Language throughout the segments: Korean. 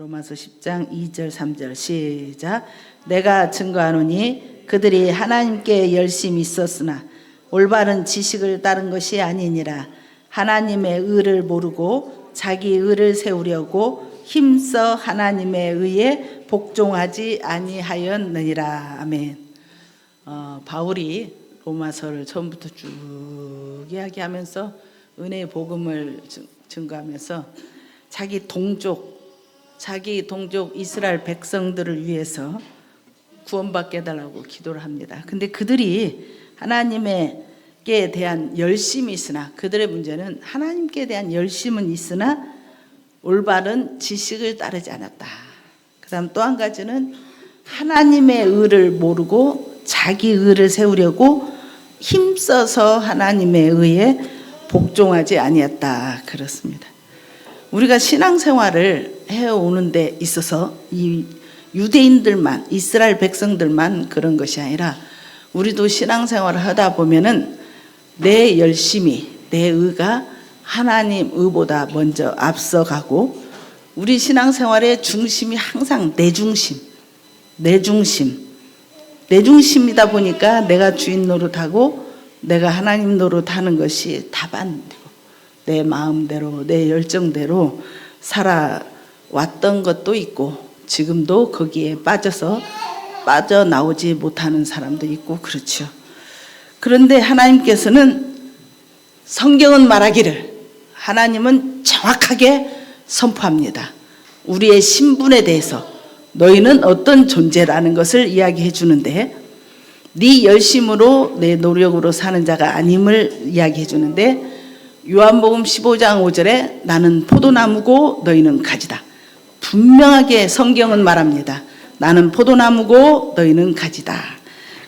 로마서 10장 2절 3절 시작. 내가 증거하노니 그들이 하나님께 열심히 있었으나 올바른 지식을 따른 것이 아니니라. 하나님의 의를 모르고 자기 의를 세우려고 힘써 하나님의 의에 복종하지 아니하였느니라. 아멘. 바울이 로마서를 처음부터 쭉 이야기하면서 은혜의 복음을 증거하면서 자기 동족 이스라엘 백성들을 위해서 구원받게 해달라고 기도를 합니다. 근데 그들이 하나님께 대한 열심이 있으나, 그들의 문제는 하나님께 대한 열심은 있으나 올바른 지식을 따르지 않았다. 그 다음 또 한 가지는 하나님의 의를 모르고 자기 의를 세우려고 힘써서 하나님의 의에 복종하지 아니었다. 그렇습니다. 우리가 신앙생활을 해오는 데 있어서 이 유대인들만, 이스라엘 백성들만 그런 것이 아니라 우리도 신앙생활을 하다 보면은 내 열심이, 내 의가 하나님 의보다 먼저 앞서가고, 우리 신앙생활의 중심이 항상 내 중심이다 보니까 내가 주인 노릇하고 내가 하나님 노릇하는 것이 답안되고 내 마음대로 내 열정대로 살아왔던 것도 있고, 지금도 거기에 빠져나오지 못하는 사람도 있고 그렇죠. 그런데 하나님께서는, 성경은 말하기를, 하나님은 정확하게 선포합니다. 우리의 신분에 대해서 너희는 어떤 존재라는 것을 이야기해 주는데, 네 열심으로 내 노력으로 사는 자가 아님을 이야기해 주는데, 요한복음 15장 5절에 나는 포도나무고 너희는 가지다. 분명하게 성경은 말합니다. 나는 포도나무고 너희는 가지다.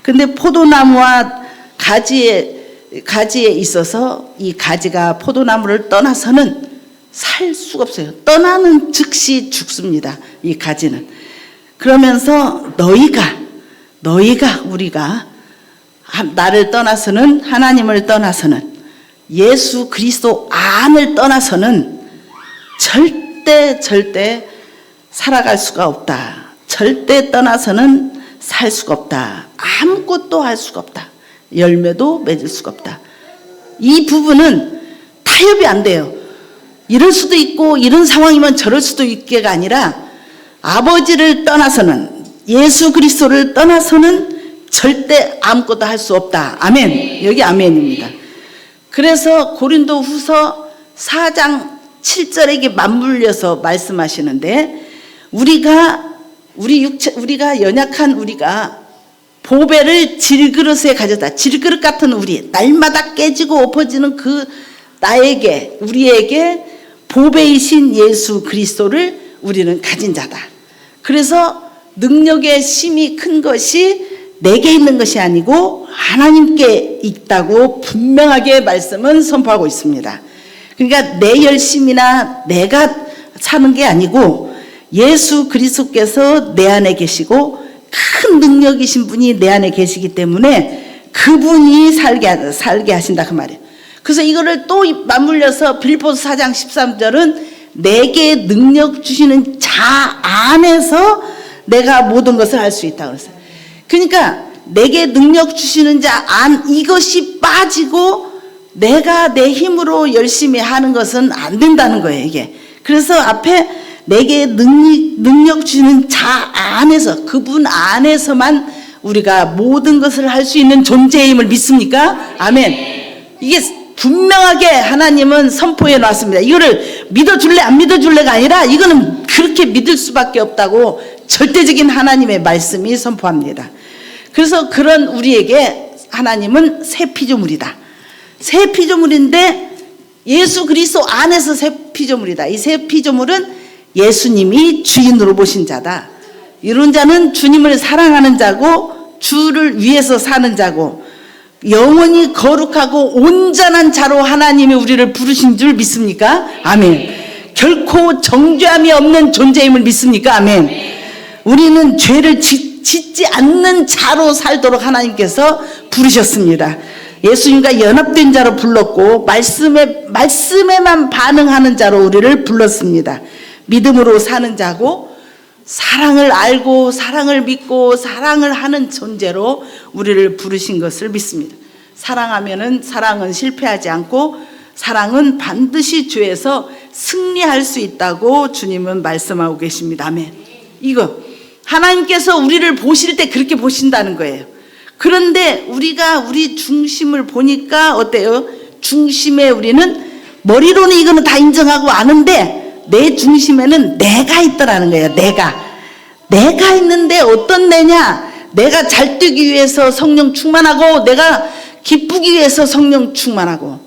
근데 포도나무와 가지에 있어서 이 가지가 포도나무를 떠나서는 살 수가 없어요. 떠나는 즉시 죽습니다. 이 가지는. 그러면서 우리가 나를 떠나서는, 하나님을 떠나서는, 예수 그리스도 안을 떠나서는 절대 살아갈 수가 없다. 절대 떠나서는 살 수가 없다. 아무것도 할 수가 없다. 열매도 맺을 수가 없다. 이 부분은 타협이 안 돼요. 이럴 수도 있고 이런 상황이면 저럴 수도 있게가 아니라, 아버지를 떠나서는, 예수 그리스도를 떠나서는 절대 아무것도 할 수 없다. 아멘. 여기 아멘입니다. 그래서 고린도 후서 4장 7절에게 맞물려서 말씀하시는데, 우리가 연약한 우리가 보배를 질그릇에 가졌다. 질그릇 같은 우리, 날마다 깨지고 엎어지는 그 우리에게 보배이신 예수 그리스도를 우리는 가진 자다. 그래서 능력의 힘이 큰 것이 내게 있는 것이 아니고 하나님께 있다고 분명하게 말씀은 선포하고 있습니다. 그러니까 내 열심이나 내가 사는 게 아니고 예수 그리스도께서 내 안에 계시고 큰 능력이신 분이 내 안에 계시기 때문에 그분이 살게 하신다, 그 말이에요. 그래서 이거를 또 맞물려서 빌립보서 4장 13절은 내게 능력 주시는 자 안에서 내가 모든 것을 할 수 있다고 그랬어요. 그러니까 내게 능력 주시는 자 안, 이것이 빠지고 내가 내 힘으로 열심히 하는 것은 안 된다는 거예요, 이게. 그래서 앞에 내게 능력 주시는 자 안에서, 그분 안에서만 우리가 모든 것을 할 수 있는 존재임을 믿습니까? 아멘. 이게 분명하게 하나님은 선포해 놨습니다. 이거를 믿어줄래 안 믿어줄래가 아니라 이거는 그렇게 믿을 수밖에 없다고 절대적인 하나님의 말씀이 선포합니다. 그래서 그런 우리에게 하나님은 새 피조물이다. 새 피조물인데 예수 그리스도 안에서 새 피조물이다. 이 새 피조물은 예수님이 주인으로 보신 자다. 이런 자는 주님을 사랑하는 자고 주를 위해서 사는 자고 영원히 거룩하고 온전한 자로 하나님이 우리를 부르신 줄 믿습니까? 아멘. 결코 정죄함이 없는 존재임을 믿습니까? 아멘. 우리는 죄를 짓지 않는 자로 살도록 하나님께서 부르셨습니다. 예수님과 연합된 자로 불렀고 말씀에만 반응하는 자로 우리를 불렀습니다. 믿음으로 사는 자고 사랑을 알고 사랑을 믿고 사랑을 하는 존재로 우리를 부르신 것을 믿습니다. 사랑하면은 사랑은 실패하지 않고 사랑은 반드시 죄에서 승리할 수 있다고 주님은 말씀하고 계십니다. 아멘. 이거 하나님께서 우리를 보실 때 그렇게 보신다는 거예요. 그런데 우리가 우리 중심을 보니까 어때요? 중심에 우리는 머리로는 이거는 다 인정하고 아는데 내 중심에는 내가 있더라는 거예요. 내가 있는데 어떤 내냐? 내가 잘 뛰기 위해서 성령 충만하고 내가 기쁘기 위해서 성령 충만하고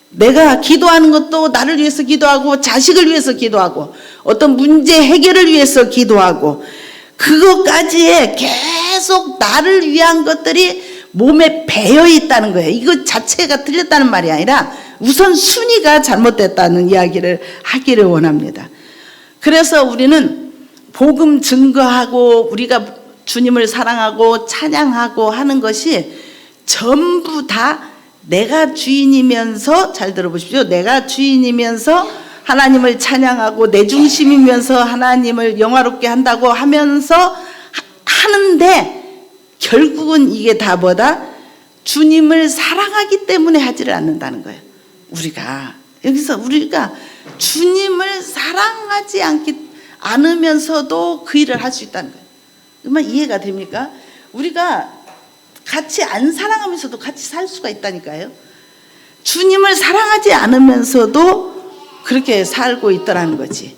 내가 기도하는 것도 나를 위해서 기도하고 자식을 위해서 기도하고 어떤 문제 해결을 위해서 기도하고 그것까지에 계속 나를 위한 것들이 몸에 배어 있다는 거예요. 이거 자체가 틀렸다는 말이 아니라 우선 순위가 잘못됐다는 이야기를 하기를 원합니다. 그래서 우리는 복음 증거하고 우리가 주님을 사랑하고 찬양하고 하는 것이 전부 다 내가 주인이면서, 잘 들어보십시오, 내가 주인이면서 하나님을 찬양하고 내 중심이면서 하나님을 영화롭게 한다고 하면서 하는데 결국은 이게 다 뭐다? 주님을 사랑하기 때문에 하지를 않는다는 거예요. 여기서 우리가 주님을 사랑하지 않으면서도 그 일을 할 수 있다는 거예요. 정말 이해가 됩니까? 우리가 같이 안 사랑하면서도 같이 살 수가 있다니까요. 주님을 사랑하지 않으면서도 그렇게 살고 있더라는 거지.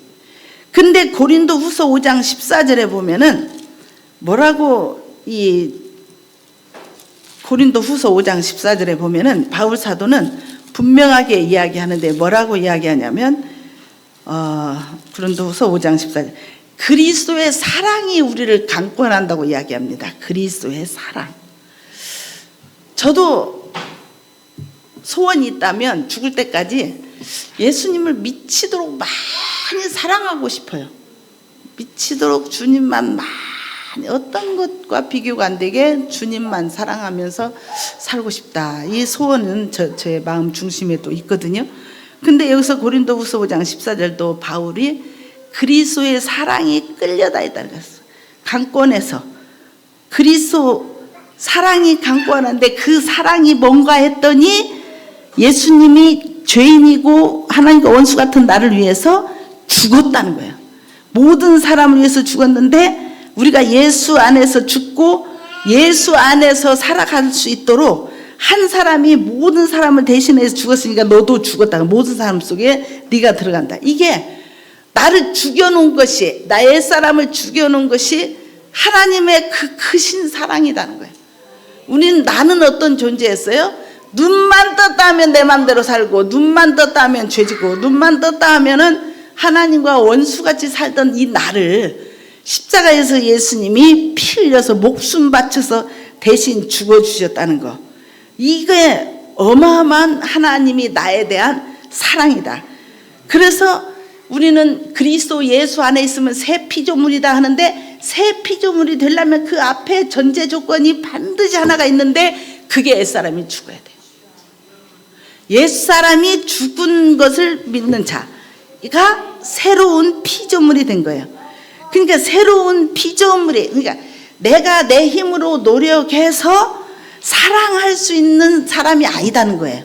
근데 고린도후서 5장 14절에 보면은 뭐라고, 이 고린도후서 5장 14절에 보면은 바울 사도는 분명하게 이야기하는데 뭐라고 이야기하냐면 고린도후서 5장 14절, 그리스도의 사랑이 우리를 강권한다고 이야기합니다. 그리스도의 사랑. 저도 소원이 있다면 죽을 때까지 예수님을 미치도록 많이 사랑하고 싶어요. 미치도록 주님만 많이, 어떤 것과 비교가 안 되게 주님만 사랑하면서 살고 싶다. 이 소원은 저의 마음 중심에 또 있거든요. 근데 여기서 고린도후서 5장 14절도 바울이 그리스도의 사랑이 끌려다니다는 것을 강권해서, 그리스도 사랑이 강권한데 그 사랑이 뭔가 했더니 예수님이 죄인이고 하나님과 원수 같은 나를 위해서 죽었다는 거예요. 모든 사람을 위해서 죽었는데 우리가 예수 안에서 죽고 예수 안에서 살아갈 수 있도록 한 사람이 모든 사람을 대신해서 죽었으니까 너도 죽었다. 모든 사람 속에 네가 들어간다. 이게 나를 죽여놓은 것이, 나의 사람을 죽여놓은 것이 하나님의 그 크신 사랑이라는 거예요. 나는 어떤 존재였어요? 눈만 떴다 하면 내 맘대로 살고, 눈만 떴다 하면 죄지고, 눈만 떴다 하면은 하나님과 원수같이 살던 이 나를 십자가에서 예수님이 피 흘려서 목숨 바쳐서 대신 죽어주셨다는 거. 이게 어마어마한 하나님이 나에 대한 사랑이다. 그래서 우리는 그리스도 예수 안에 있으면 새 피조물이다 하는데, 새 피조물이 되려면 그 앞에 전제 조건이 반드시 하나가 있는데 그게 옛사람이 죽어야 돼요. 옛사람이 죽은 것을 믿는 자가 새로운 피조물이 된 거예요. 그러니까 새로운 피조물이, 그러니까 내가 내 힘으로 노력해서 사랑할 수 있는 사람이 아니다는 거예요.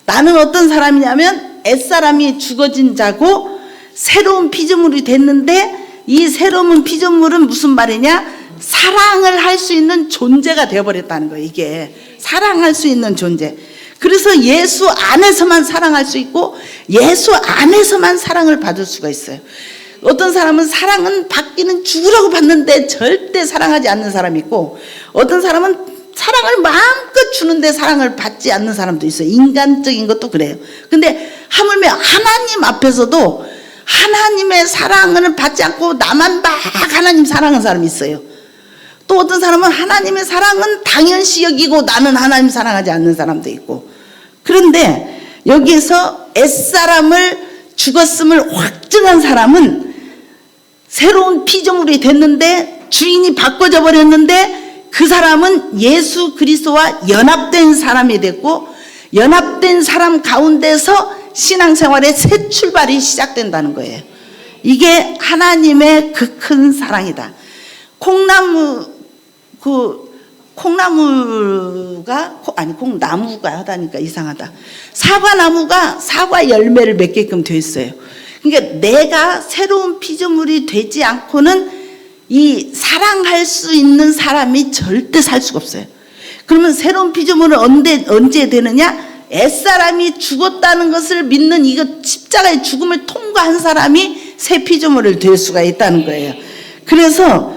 나는 어떤 사람이냐면 옛사람이 죽어진 자고 새로운 피조물이 됐는데, 이 새로운 피조물은 무슨 말이냐? 사랑을 할 수 있는 존재가 되어버렸다는 거예요. 이게 사랑할 수 있는 존재. 그래서 예수 안에서만 사랑할 수 있고 예수 안에서만 사랑을 받을 수가 있어요. 어떤 사람은 사랑은 받기는 죽으라고 받는데 절대 사랑하지 않는 사람이 있고, 어떤 사람은 사랑을 마음껏 주는데 사랑을 받지 않는 사람도 있어요. 인간적인 것도 그래요. 근데 하물며 하나님 앞에서도 하나님의 사랑을 받지 않고 나만 막 하나님 사랑하는 사람이 있어요. 또 어떤 사람은 하나님의 사랑은 당연시 여기고 나는 하나님 사랑하지 않는 사람도 있고. 그런데 여기에서 옛사람을 죽었음을 확증한 사람은 새로운 피조물이 됐는데, 주인이 바꿔져 버렸는데, 그 사람은 예수 그리스도와 연합된 사람이 됐고, 연합된 사람 가운데서 신앙생활의 새 출발이 시작된다는 거예요. 이게 하나님의 그 큰 사랑이다. 콩나무가 하다니까 이상하다. 사과나무가 사과 열매를 맺게끔 되어 있어요. 그러니까 내가 새로운 피조물이 되지 않고는 이 사랑할 수 있는 사람이 절대 살 수가 없어요. 그러면 새로운 피조물은 언제 되느냐? 옛사람이 죽었다는 것을 믿는 이거 십자가의 죽음을 통과한 사람이 새 피조물을 될 수가 있다는 거예요. 그래서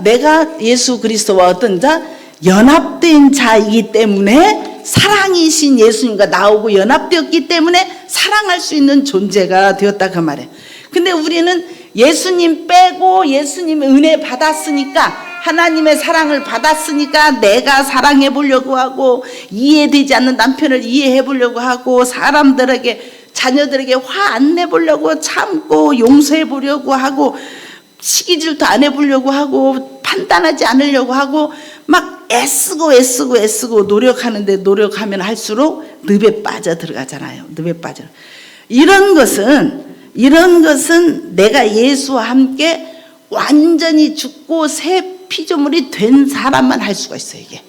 내가 예수 그리스도와 어떤 자? 연합된 자이기 때문에 사랑이신 예수님과 나오고 연합되었기 때문에 사랑할 수 있는 존재가 되었다 그 말이에요. 근데 우리는 예수님 빼고 예수님의 은혜 받았으니까, 하나님의 사랑을 받았으니까 내가 사랑해 보려고 하고, 이해되지 않는 남편을 이해해 보려고 하고, 자녀들에게 화 안 내보려고 참고 용서해 보려고 하고, 시기질도 안 해보려고 하고, 판단하지 않으려고 하고 막 애쓰고 노력하는데, 노력하면 할수록 늪에 빠져 들어가잖아요. 늪에 빠져. 이런 것은 내가 예수와 함께 완전히 죽고 새 피조물이 된 사람만 할 수가 있어요. 이게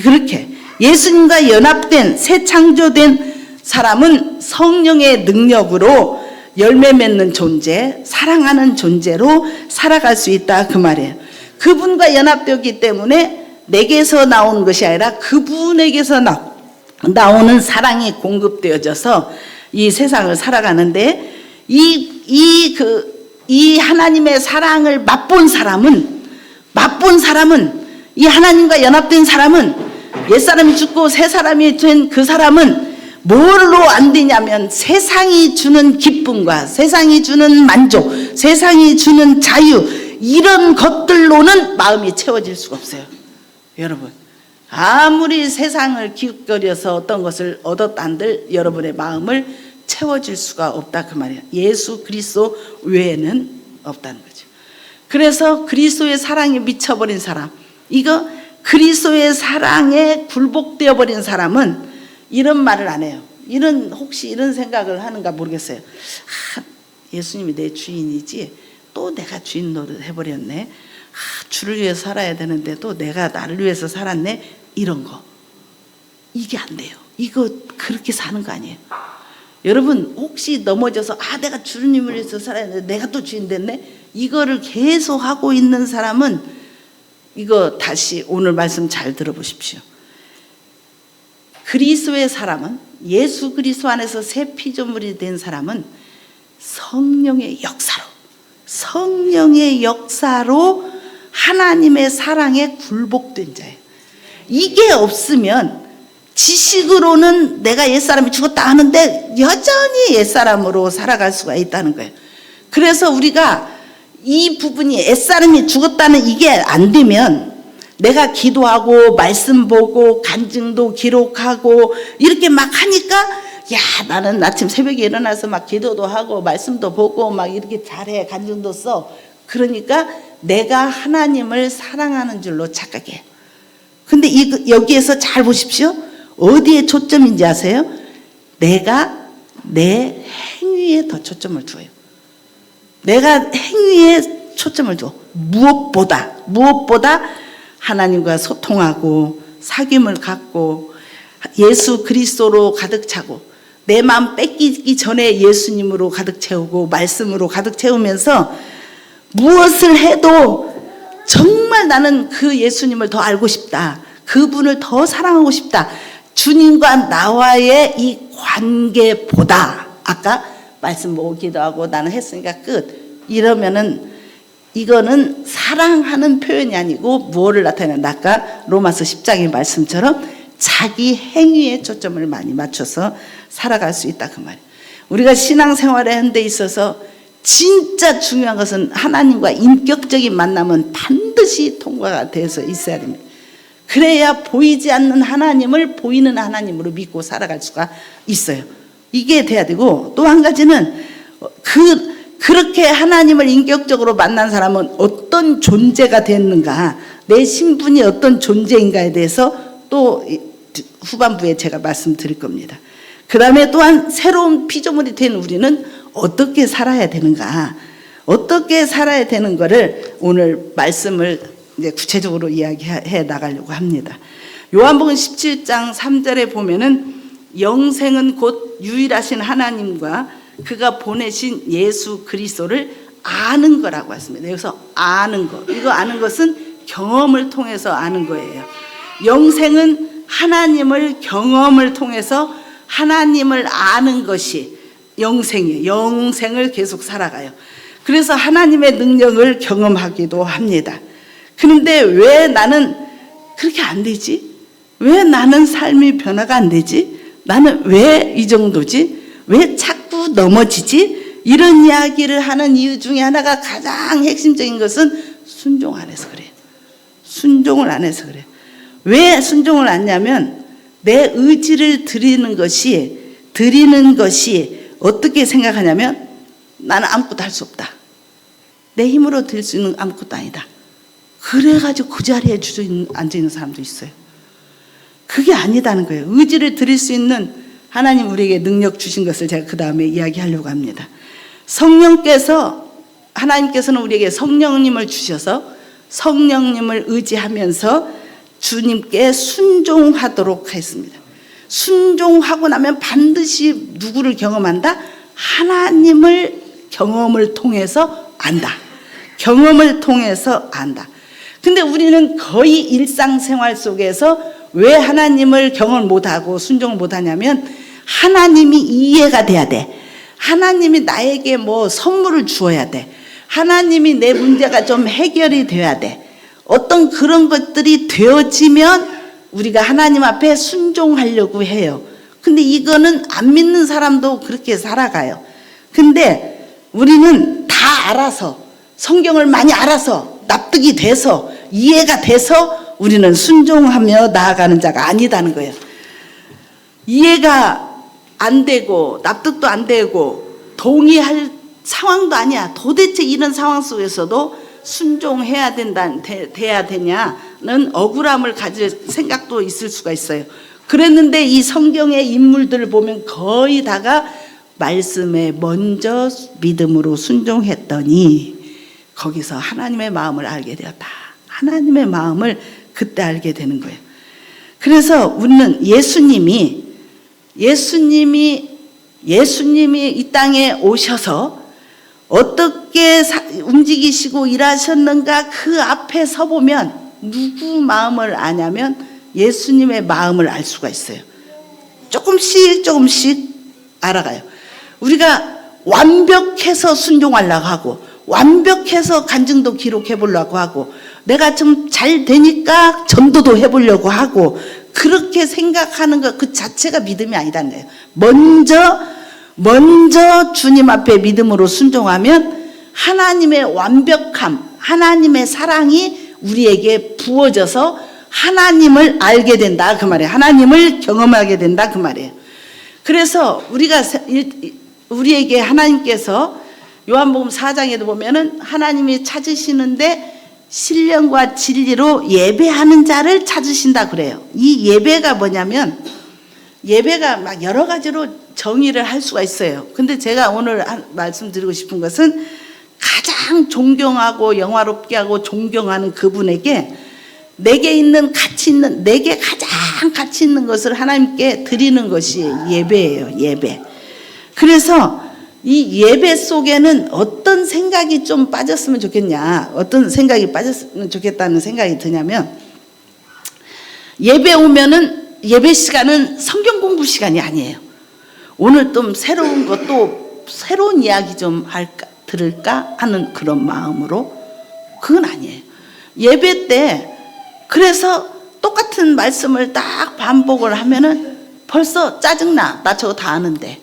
그렇게 예수님과 연합된 새 창조된 사람은 성령의 능력으로 열매 맺는 존재, 사랑하는 존재로 살아갈 수 있다 그 말이에요. 그분과 연합되었기 때문에 내게서 나오는 것이 아니라 그분에게서 나오는 사랑이 공급되어져서 이 세상을 살아가는데, 이 하나님의 사랑을 맛본 사람은, 이 하나님과 연합된 사람은, 옛사람이 죽고 새 사람이 된 그 사람은 뭘로 안 되냐면, 세상이 주는 기쁨과 세상이 주는 만족, 세상이 주는 자유, 이런 것들로는 마음이 채워질 수가 없어요. 여러분, 아무리 세상을 기웃거려서 어떤 것을 얻었다 한들 여러분의 마음을 채워질 수가 없다 그 말이에요. 예수 그리스도 외에는 없다는 거죠. 그래서 그리스도의 사랑에 미쳐버린 사람, 그리스도의 사랑에 굴복되어 버린 사람은 이런 말을 안 해요. 혹시 이런 생각을 하는가 모르겠어요. 예수님이 내 주인이지 또 내가 주인 노릇 해버렸네. 주를 위해서 살아야 되는데 또 내가 나를 위해서 살았네. 이런 거, 이게 안 돼요. 이거 그렇게 사는 거 아니에요. 여러분, 혹시 넘어져서 내가 주님을 위해서 살아야 되는데 내가 또 주인 됐네, 이거를 계속 하고 있는 사람은, 이거 다시 오늘 말씀 잘 들어보십시오. 그리스도의 사람은, 예수 그리스도 안에서 새 피조물이 된 사람은 성령의 역사로 하나님의 사랑에 굴복된 자예요. 이게 없으면 지식으로는 내가 옛사람이 죽었다 하는데 여전히 옛사람으로 살아갈 수가 있다는 거예요. 그래서 우리가 이 부분이, 옛사람이 죽었다는 이게 안 되면, 내가 기도하고 말씀 보고 간증도 기록하고 이렇게 막 하니까, 나는 아침 새벽에 일어나서 막 기도도 하고 말씀도 보고 막 이렇게 잘해, 간증도 써. 그러니까 내가 하나님을 사랑하는 줄로 착각해요. 근데 여기에서 잘 보십시오. 어디에 초점인지 아세요? 내가 내 행위에 더 초점을 두어요. 내가 행위에 초점을 줘. 무엇보다 하나님과 소통하고 사귐을 갖고 예수 그리스도로 가득 차고, 내 마음 뺏기기 전에 예수님으로 가득 채우고 말씀으로 가득 채우면서 무엇을 해도 정말 나는 그 예수님을 더 알고 싶다, 그분을 더 사랑하고 싶다, 주님과 나와의 이 관계보다, 아까 말씀 보고 기도하고 나는 했으니까 끝, 이러면은 이거는 사랑하는 표현이 아니고 무엇을 나타내는, 아까 로마서 10장의 말씀처럼 자기 행위에 초점을 많이 맞춰서 살아갈 수 있다 그 말이에요. 우리가 신앙생활에 하는 데 있어서 진짜 중요한 것은 하나님과 인격적인 만남은 반드시 통과가 돼서 있어야 됩니다. 그래야 보이지 않는 하나님을 보이는 하나님으로 믿고 살아갈 수가 있어요. 이게 돼야 되고, 또 한 가지는 그렇게 하나님을 인격적으로 만난 사람은 어떤 존재가 됐는가, 내 신분이 어떤 존재인가에 대해서 또 후반부에 제가 말씀드릴 겁니다. 그 다음에 또한 새로운 피조물이 된 우리는 어떻게 살아야 되는가, 어떻게 살아야 되는 거를 오늘 말씀을 이제 구체적으로 이야기해 나가려고 합니다. 요한복음 17장 3절에 보면은 영생은 곧 유일하신 하나님과 그가 보내신 예수 그리스도를 아는 거라고 했습니다. 여기서 아는 거, 이거 아는 것은 경험을 통해서 아는 거예요. 영생은 하나님을 경험을 통해서 하나님을 아는 것이 영생이에요. 영생을 계속 살아가요. 그래서 하나님의 능력을 경험하기도 합니다. 그런데 왜 나는 그렇게 안 되지? 왜 나는 삶이 변화가 안 되지? 나는 왜 이 정도지? 왜 자꾸 넘어지지? 이런 이야기를 하는 이유 중에 하나가, 가장 핵심적인 것은 순종 안 해서 그래요. 순종을 안 해서 그래요. 왜 순종을 안 하냐면, 내 의지를 드리는 것이 어떻게 생각하냐면, 나는 아무것도 할 수 없다. 내 힘으로 될 수 있는 아무것도 아니다. 그래가지고 그 자리에 앉아있는 사람도 있어요. 그게 아니다는 거예요. 의지를 드릴 수 있는 하나님 우리에게 능력 주신 것을 제가 그 다음에 이야기하려고 합니다. 하나님께서는 우리에게 성령님을 주셔서 성령님을 의지하면서 주님께 순종하도록 했습니다. 순종하고 나면 반드시 누구를 경험한다? 하나님을 경험을 통해서 안다. 경험을 통해서 안다. 근데 우리는 거의 일상생활 속에서 왜 하나님을 경험을 못하고 순종을 못하냐면, 하나님이 이해가 돼야 돼. 하나님이 나에게 뭐 선물을 주어야 돼. 하나님이 내 문제가 좀 해결이 돼야 돼. 어떤 그런 것들이 되어지면 우리가 하나님 앞에 순종하려고 해요. 근데 이거는 안 믿는 사람도 그렇게 살아가요. 근데 우리는 다 알아서, 성경을 많이 알아서, 납득이 돼서, 이해가 돼서 우리는 순종하며 나아가는 자가 아니다는 거예요. 이해가 안 되고 납득도 안 되고 동의할 상황도 아니야. 도대체 이런 상황 속에서도 순종해야 돼야 되냐는 억울함을 가질 생각도 있을 수가 있어요. 그랬는데 이 성경의 인물들을 보면 거의 다가 말씀에 먼저 믿음으로 순종했더니 거기서 하나님의 마음을 알게 되었다. 하나님의 마음을 그때 알게 되는 거예요. 그래서 우리는 예수님이 이 땅에 오셔서 어떻게 움직이시고 일하셨는가, 그 앞에 서보면 누구 마음을 아냐면 예수님의 마음을 알 수가 있어요. 조금씩 알아가요. 우리가 완벽해서 순종하려고 하고, 완벽해서 간증도 기록해 보려고 하고, 내가 좀 잘 되니까 전도도 해보려고 하고, 그렇게 생각하는 것 그 자체가 믿음이 아니다는 거예요. 먼저 주님 앞에 믿음으로 순종하면 하나님의 완벽함, 하나님의 사랑이 우리에게 부어져서 하나님을 알게 된다 그 말이에요. 하나님을 경험하게 된다 그 말이에요. 그래서 우리에게 하나님께서 요한복음 4장에도 보면은 하나님이 찾으시는데 신령과 진리로 예배하는 자를 찾으신다 그래요. 이 예배가 뭐냐면, 예배가 막 여러 가지로 정의를 할 수가 있어요. 근데 제가 오늘 말씀드리고 싶은 것은, 가장 존경하고 영화롭게 하고 존경하는 그분에게 내게 가장 가치 있는 것을 하나님께 드리는 것이 예배예요. 예배. 그래서 이 예배 속에는 어떤 생각이 좀 빠졌으면 좋겠냐, 어떤 생각이 빠졌으면 좋겠다는 생각이 드냐면, 예배 오면은 예배 시간은 성경 공부 시간이 아니에요. 오늘 좀 새로운 것도, 새로운 이야기 좀 들을까 하는 그런 마음으로, 그건 아니에요. 예배 때 그래서 똑같은 말씀을 딱 반복을 하면은 벌써 짜증나. 나 저거 다 아는데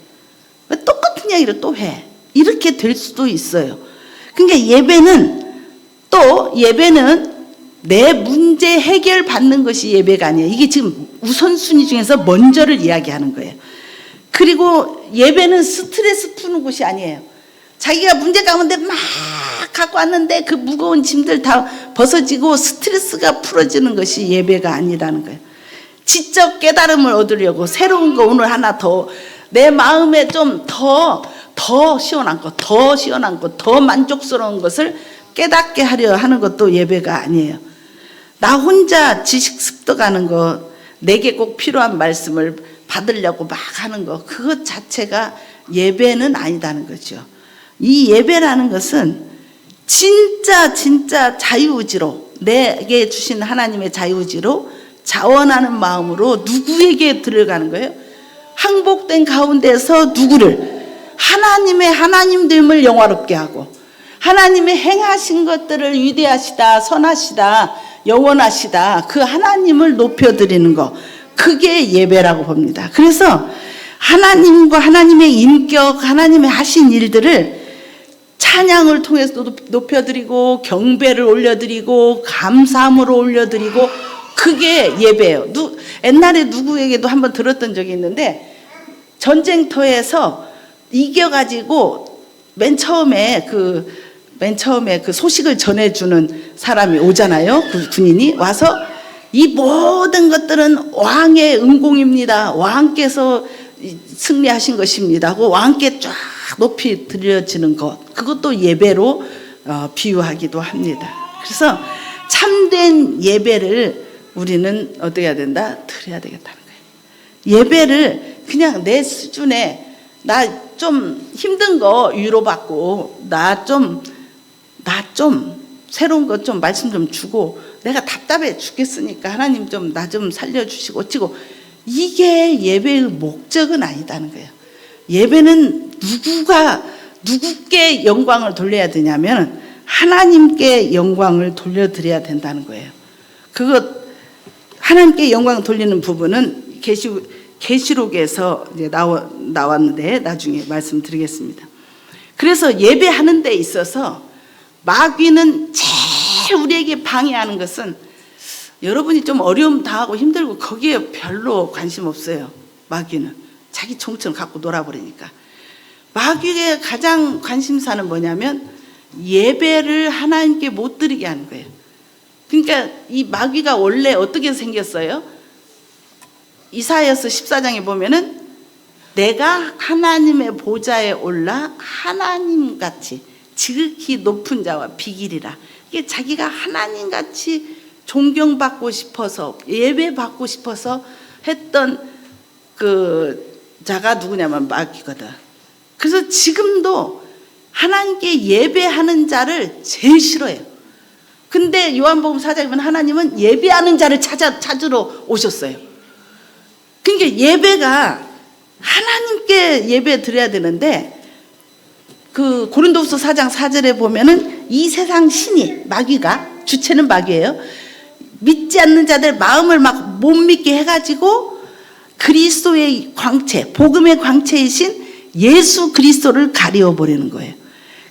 왜 똑같은 이야기를 또 해? 이렇게 될 수도 있어요. 그러니까 예배는 내 문제 해결 받는 것이 예배가 아니에요. 이게 지금 우선순위 중에서 먼저를 이야기하는 거예요. 그리고 예배는 스트레스 푸는 곳이 아니에요. 자기가 문제 가운데 막 갖고 왔는데 그 무거운 짐들 다 벗어지고 스트레스가 풀어지는 것이 예배가 아니라는 거예요. 지적 깨달음을 얻으려고 새로운 거 오늘 하나 더, 내 마음에 좀 더 더 시원한 것, 더 시원한 것, 더 만족스러운 것을 깨닫게 하려 하는 것도 예배가 아니에요. 나 혼자 지식 습득하는 거, 내게 꼭 필요한 말씀을 받으려고 막 하는 거, 그것 자체가 예배는 아니다는 거죠. 이 예배라는 것은 진짜 자유의지로, 내게 주신 하나님의 자유의지로 자원하는 마음으로 누구에게 들어가는 거예요? 항복된 가운데서 누구를, 하나님의 하나님됨을 영화롭게 하고 하나님의 행하신 것들을 위대하시다, 선하시다, 영원하시다, 그 하나님을 높여드리는 것, 그게 예배라고 봅니다. 그래서 하나님과 하나님의 인격, 하나님의 하신 일들을 찬양을 통해서 높여드리고 경배를 올려드리고 감사함으로 올려드리고, 그게 예배예요. 옛날에 누구에게도 한번 들었던 적이 있는데, 전쟁터에서 이겨가지고 맨 처음에 그 소식을 전해주는 사람이 오잖아요. 그 군인이 와서 이 모든 것들은 왕의 은공입니다, 왕께서 승리하신 것입니다 하고 왕께 쫙 높이 들려지는 것, 그것도 예배로 비유하기도 합니다. 그래서 참된 예배를 우리는 어떻게 해야 된다? 드려야 되겠다는 거예요. 예배를 그냥 내 수준에, 나 좀 힘든 거 위로받고, 나 좀 새로운 것 좀 말씀 좀 주고, 내가 답답해 죽겠으니까 하나님 좀 나 좀 살려주시고 어찌고, 이게 예배의 목적은 아니다는 거예요. 예배는 누구께 영광을 돌려야 되냐면 하나님께 영광을 돌려드려야 된다는 거예요. 하나님께 영광 돌리는 부분은 계시록에서 이제 나왔는데 나중에 말씀드리겠습니다. 그래서 예배하는 데 있어서 마귀는 제일 우리에게 방해하는 것은, 여러분이 좀 어려움 당하고 힘들고 거기에 별로 관심 없어요. 마귀는 자기 총처럼 갖고 놀아버리니까. 마귀의 가장 관심사는 뭐냐면 예배를 하나님께 못 드리게 하는 거예요. 그러니까 이 마귀가 원래 어떻게 생겼어요? 이사야서 14장에 보면은 내가 하나님의 보좌에 올라 하나님같이 지극히 높은 자와 비기리라. 이게 자기가 하나님같이 존경받고 싶어서, 예배받고 싶어서 했던 그 자가 누구냐면 마귀거든. 그래서 지금도 하나님께 예배하는 자를 제일 싫어해요. 근데 요한복음 4장에 보면 하나님은 예배하는 자를 찾으러 오셨어요. 그러니까 예배가 하나님께 예배 드려야 되는데, 그 고린도후서 4장 4절에 보면은 이 세상 신이, 마귀가, 주체는 마귀예요, 믿지 않는 자들 마음을 막 못 믿게 해가지고 그리스도의 광채, 복음의 광채이신 예수 그리스도를 가리워버리는 거예요.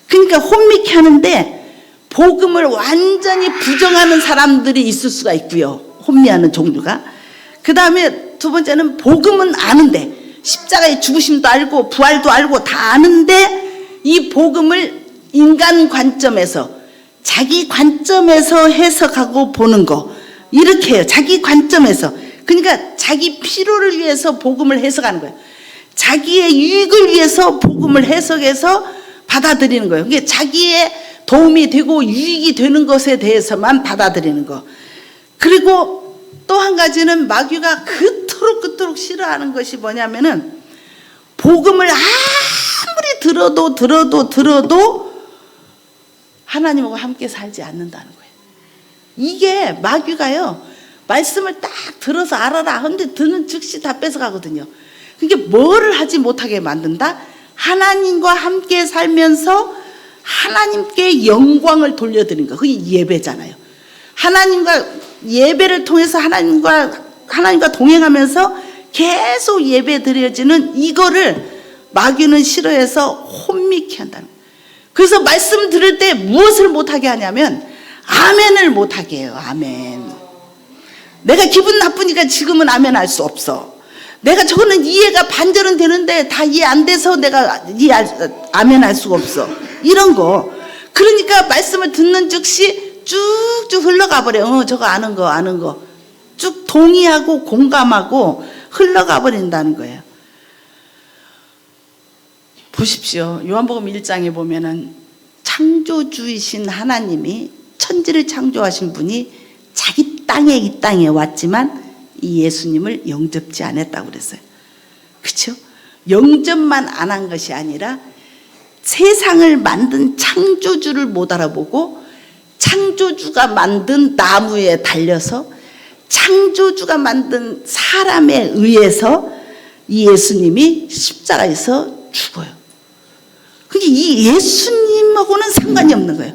그러니까 혼미케 하는데 복음을 완전히 부정하는 사람들이 있을 수가 있고요. 혼미하는 종류가. 그 다음에 두 번째는 복음은 아는데, 십자가의 죽으심도 알고 부활도 알고 다 아는데 이 복음을 인간 관점에서, 자기 관점에서 해석하고 보는 거, 이렇게 해요. 자기 관점에서. 그러니까 자기 필요를 위해서 복음을 해석하는 거예요. 자기의 유익을 위해서 복음을 해석해서 받아들이는 거예요. 그게 자기의 도움이 되고 유익이 되는 것에 대해서만 받아들이는 거. 그리고 또 한 가지는 마귀가 그토록 싫어하는 것이 뭐냐면은, 복음을 아무리 들어도 하나님하고 함께 살지 않는다는 거예요. 이게 마귀가요, 말씀을 딱 들어서 알아라 하는데 듣는 즉시 다 뺏어가거든요. 그게 뭐를 하지 못하게 만든다? 하나님과 함께 살면서 하나님께 영광을 돌려드리는 거, 그게 예배잖아요. 하나님과 예배를 통해서 하나님과 동행하면서 계속 예배 드려지는 이거를 마귀는 싫어해서 혼미케 한다는 거예요. 그래서 말씀 들을 때 무엇을 못하게 하냐면 아멘을 못하게 해요. 아멘. 내가 기분 나쁘니까 지금은 아멘 할 수 없어. 내가 저거는 이해가 반절은 되는데 다 이해 안 돼서 내가 아멘 할 수가 없어. 이런 거. 그러니까 말씀을 듣는 즉시 쭉쭉 흘러가 버려. 저거 아는 거 쭉 동의하고 공감하고 흘러가 버린다는 거예요. 보십시오. 요한복음 1장에 보면은 창조주이신 하나님이 천지를 창조하신 분이 자기 땅에 이 땅에 왔지만 이 예수님을 영접지 않았다고 그랬어요. 그렇죠? 영접만 안 한 것이 아니라 세상을 만든 창조주를 못 알아보고 창조주가 만든 나무에 달려서 창조주가 만든 사람에 의해서 이 예수님이 십자가에서 죽어요. 그러니까 이 예수님하고는 상관이 없는 거예요.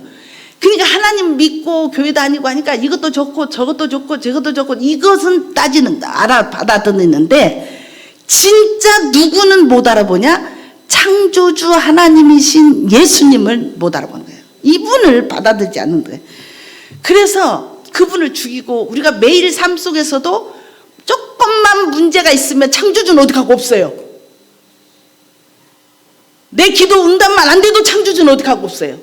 그러니까 하나님 믿고 교회 다니고 하니까 이것도 좋고 저것도 좋고 저것도 좋고 이것은 받아들이는데 진짜 누구는 못 알아보냐? 창조주 하나님이신 예수님을 못 알아보는 거예요. 이분을 받아들이지 않는 거예요. 그래서 그분을 죽이고 우리가 매일 삶 속에서도 조금만 문제가 있으면 창조주는 어디 가고 없어요. 내 기도 응답만 안 돼도 창조주는 어디 가고 없어요.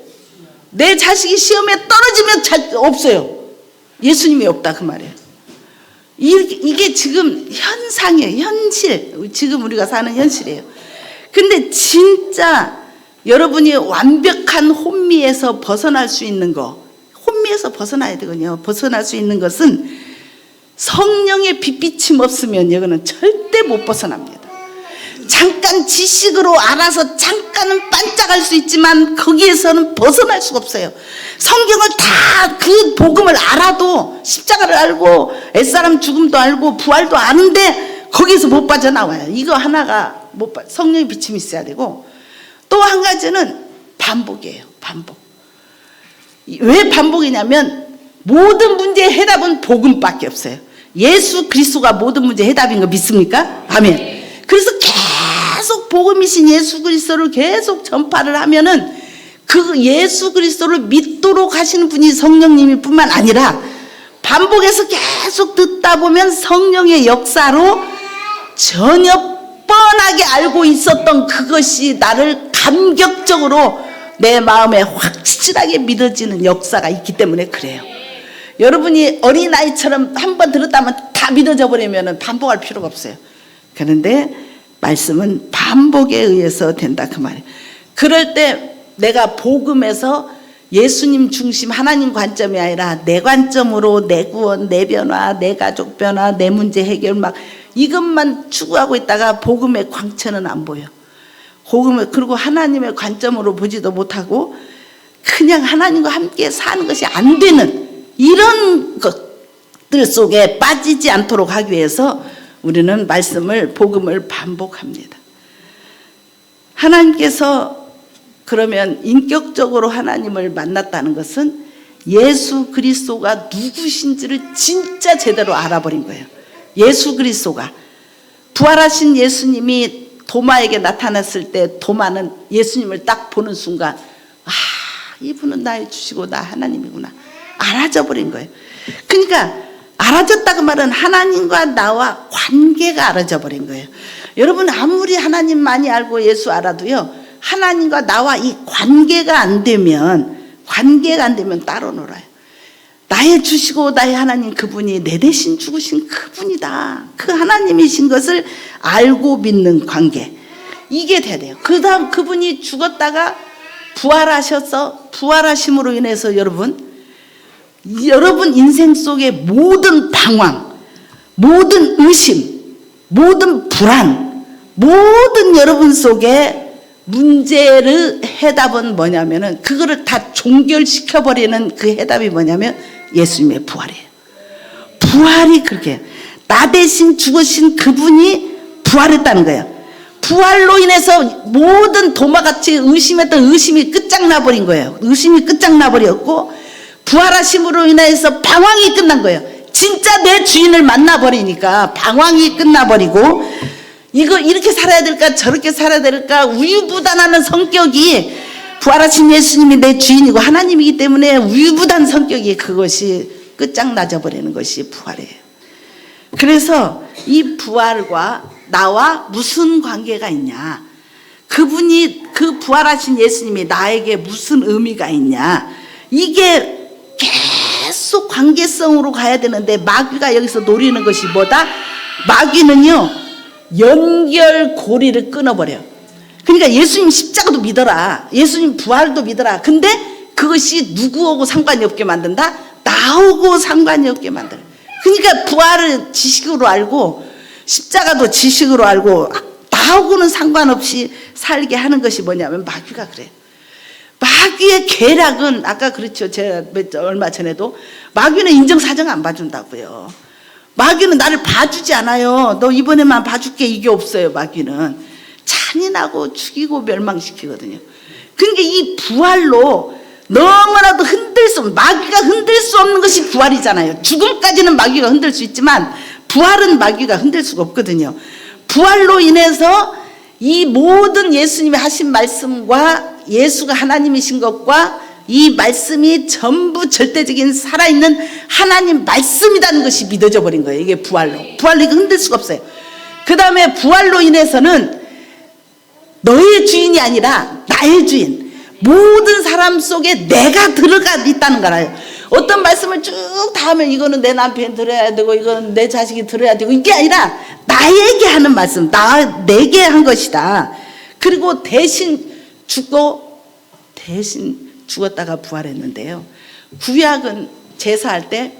내 자식이 시험에 떨어지면 없어요. 예수님이 없다 그 말이에요. 이게 지금 현상이에요. 현실. 지금 우리가 사는 현실이에요. 근데 진짜 여러분이 완벽한 혼미에서 벗어날 수 있는 거, 혼미에서 벗어나야 되거든요. 벗어날 수 있는 것은 성령의 빛비침 없으면 이거는 절대 못 벗어납니다. 잠깐 지식으로 알아서 잠깐은 반짝할 수 있지만 거기에서는 벗어날 수가 없어요. 성경을 다 그 복음을 알아도 십자가를 알고 옛사람 죽음도 알고 부활도 아는데 거기에서 못 빠져나와요. 이거 하나가 성령의 비침이 있어야 되고 또 한 가지는 반복이에요. 반복. 왜 반복이냐면 모든 문제의 해답은 복음밖에 없어요. 예수 그리스도가 모든 문제의 해답인 거 믿습니까? 아멘. 그래서 계속 복음이신 예수 그리스도를 계속 전파를 하면은 그 예수 그리스도를 믿도록 하시는 분이 성령님일 뿐만 아니라 반복해서 계속 듣다 보면 성령의 역사로 전혀 뻔하게 알고 있었던 그것이 나를 감격적으로 내 마음에 확실하게 믿어지는 역사가 있기 때문에 그래요. 여러분이 어린아이처럼 한번 들었다면 다 믿어져 버리면 반복할 필요가 없어요. 그런데 말씀은 반복에 의해서 된다 그 말이에요. 그럴 때 내가 복음에서 예수님 중심 하나님 관점이 아니라 내 관점으로 내 구원, 내 변화, 내 가족 변화, 내 문제 해결 막 이것만 추구하고 있다가 복음의 광채는 안 보여. 복음을 그리고 하나님의 관점으로 보지도 못하고 그냥 하나님과 함께 사는 것이 안 되는 이런 것들 속에 빠지지 않도록 하기 위해서 우리는 말씀을 복음을 반복합니다. 하나님께서 그러면 인격적으로 하나님을 만났다는 것은 예수 그리스도가 누구신지를 진짜 제대로 알아버린 거예요. 예수 그리스도가 부활하신 예수님이 도마에게 나타났을 때 도마는 예수님을 딱 보는 순간 아, 이분은 나의 주시고 나 하나님이구나 알아져 버린 거예요. 그러니까 알아졌다고 말은 하나님과 나와 관계가 알아져 버린 거예요. 여러분 아무리 하나님 많이 알고 예수 알아도요 하나님과 나와 이 관계가 안 되면 따로 놀아요. 나의 주시고 나의 하나님 그분이 내 대신 죽으신 그분이다. 그 하나님이신 것을 알고 믿는 관계. 이게 돼야 돼요. 그 다음 그분이 죽었다가 부활하셔서 부활하심으로 인해서 여러분 인생 속의 모든 방황, 모든 의심, 모든 불안, 모든 여러분 속에 문제를 해답은 뭐냐면은 그거를 다 종결시켜버리는 그 해답이 뭐냐면 예수님의 부활이에요. 부활이 그렇게 나 대신 죽으신 그분이 부활했다는 거예요. 부활로 인해서 모든 도마같이 의심했던 의심이 끝장나버린 거예요. 의심이 끝장나버렸고 부활하심으로 인해서 방황이 끝난 거예요. 진짜 내 주인을 만나버리니까 방황이 끝나버리고 이거 이렇게 살아야 될까 저렇게 살아야 될까 우유부단하는 성격이 부활하신 예수님이 내 주인이고 하나님이기 때문에 우유부단 성격이 그것이 끝장나져 버리는 것이 부활이에요. 그래서 이 부활과 나와 무슨 관계가 있냐, 그분이 그 부활하신 예수님이 나에게 무슨 의미가 있냐, 이게 계속 관계성으로 가야 되는데 마귀가 여기서 노리는 것이 뭐다? 마귀는요 연결고리를 끊어버려요. 그러니까 예수님 십자가도 믿어라. 예수님 부활도 믿어라. 근데 그것이 누구하고 상관이 없게 만든다? 나하고 상관이 없게 만들어. 그러니까 부활을 지식으로 알고 십자가도 지식으로 알고 나하고는 상관없이 살게 하는 것이 뭐냐면 마귀가 그래요. 마귀의 계략은 아까 그렇죠. 제가 얼마 전에도 마귀는 인정사정 안 봐준다고요. 마귀는 나를 봐주지 않아요. 너 이번에만 봐줄게 이게 없어요. 마귀는 잔인하고 죽이고 멸망시키거든요. 그러니까 이 부활로 너무나도 마귀가 흔들 수 없는 것이 부활이잖아요. 죽음까지는 마귀가 흔들 수 있지만 부활은 마귀가 흔들 수가 없거든요. 부활로 인해서 이 모든 예수님이 하신 말씀과 예수가 하나님이신 것과 이 말씀이 전부 절대적인 살아있는 하나님 말씀이라는 것이 믿어져 버린 거예요. 이게 부활로 이거 흔들 수가 없어요. 그 다음에 부활로 인해서는 너의 주인이 아니라 나의 주인, 모든 사람 속에 내가 들어가 있다는 거라요. 어떤 말씀을 쭉 다 하면 이거는 내 남편이 들어야 되고 이거는 내 자식이 들어야 되고 이게 아니라 나에게 하는 말씀, 내게 한 것이다. 그리고 대신 죽었다가 부활했는데요. 구약은 제사할 때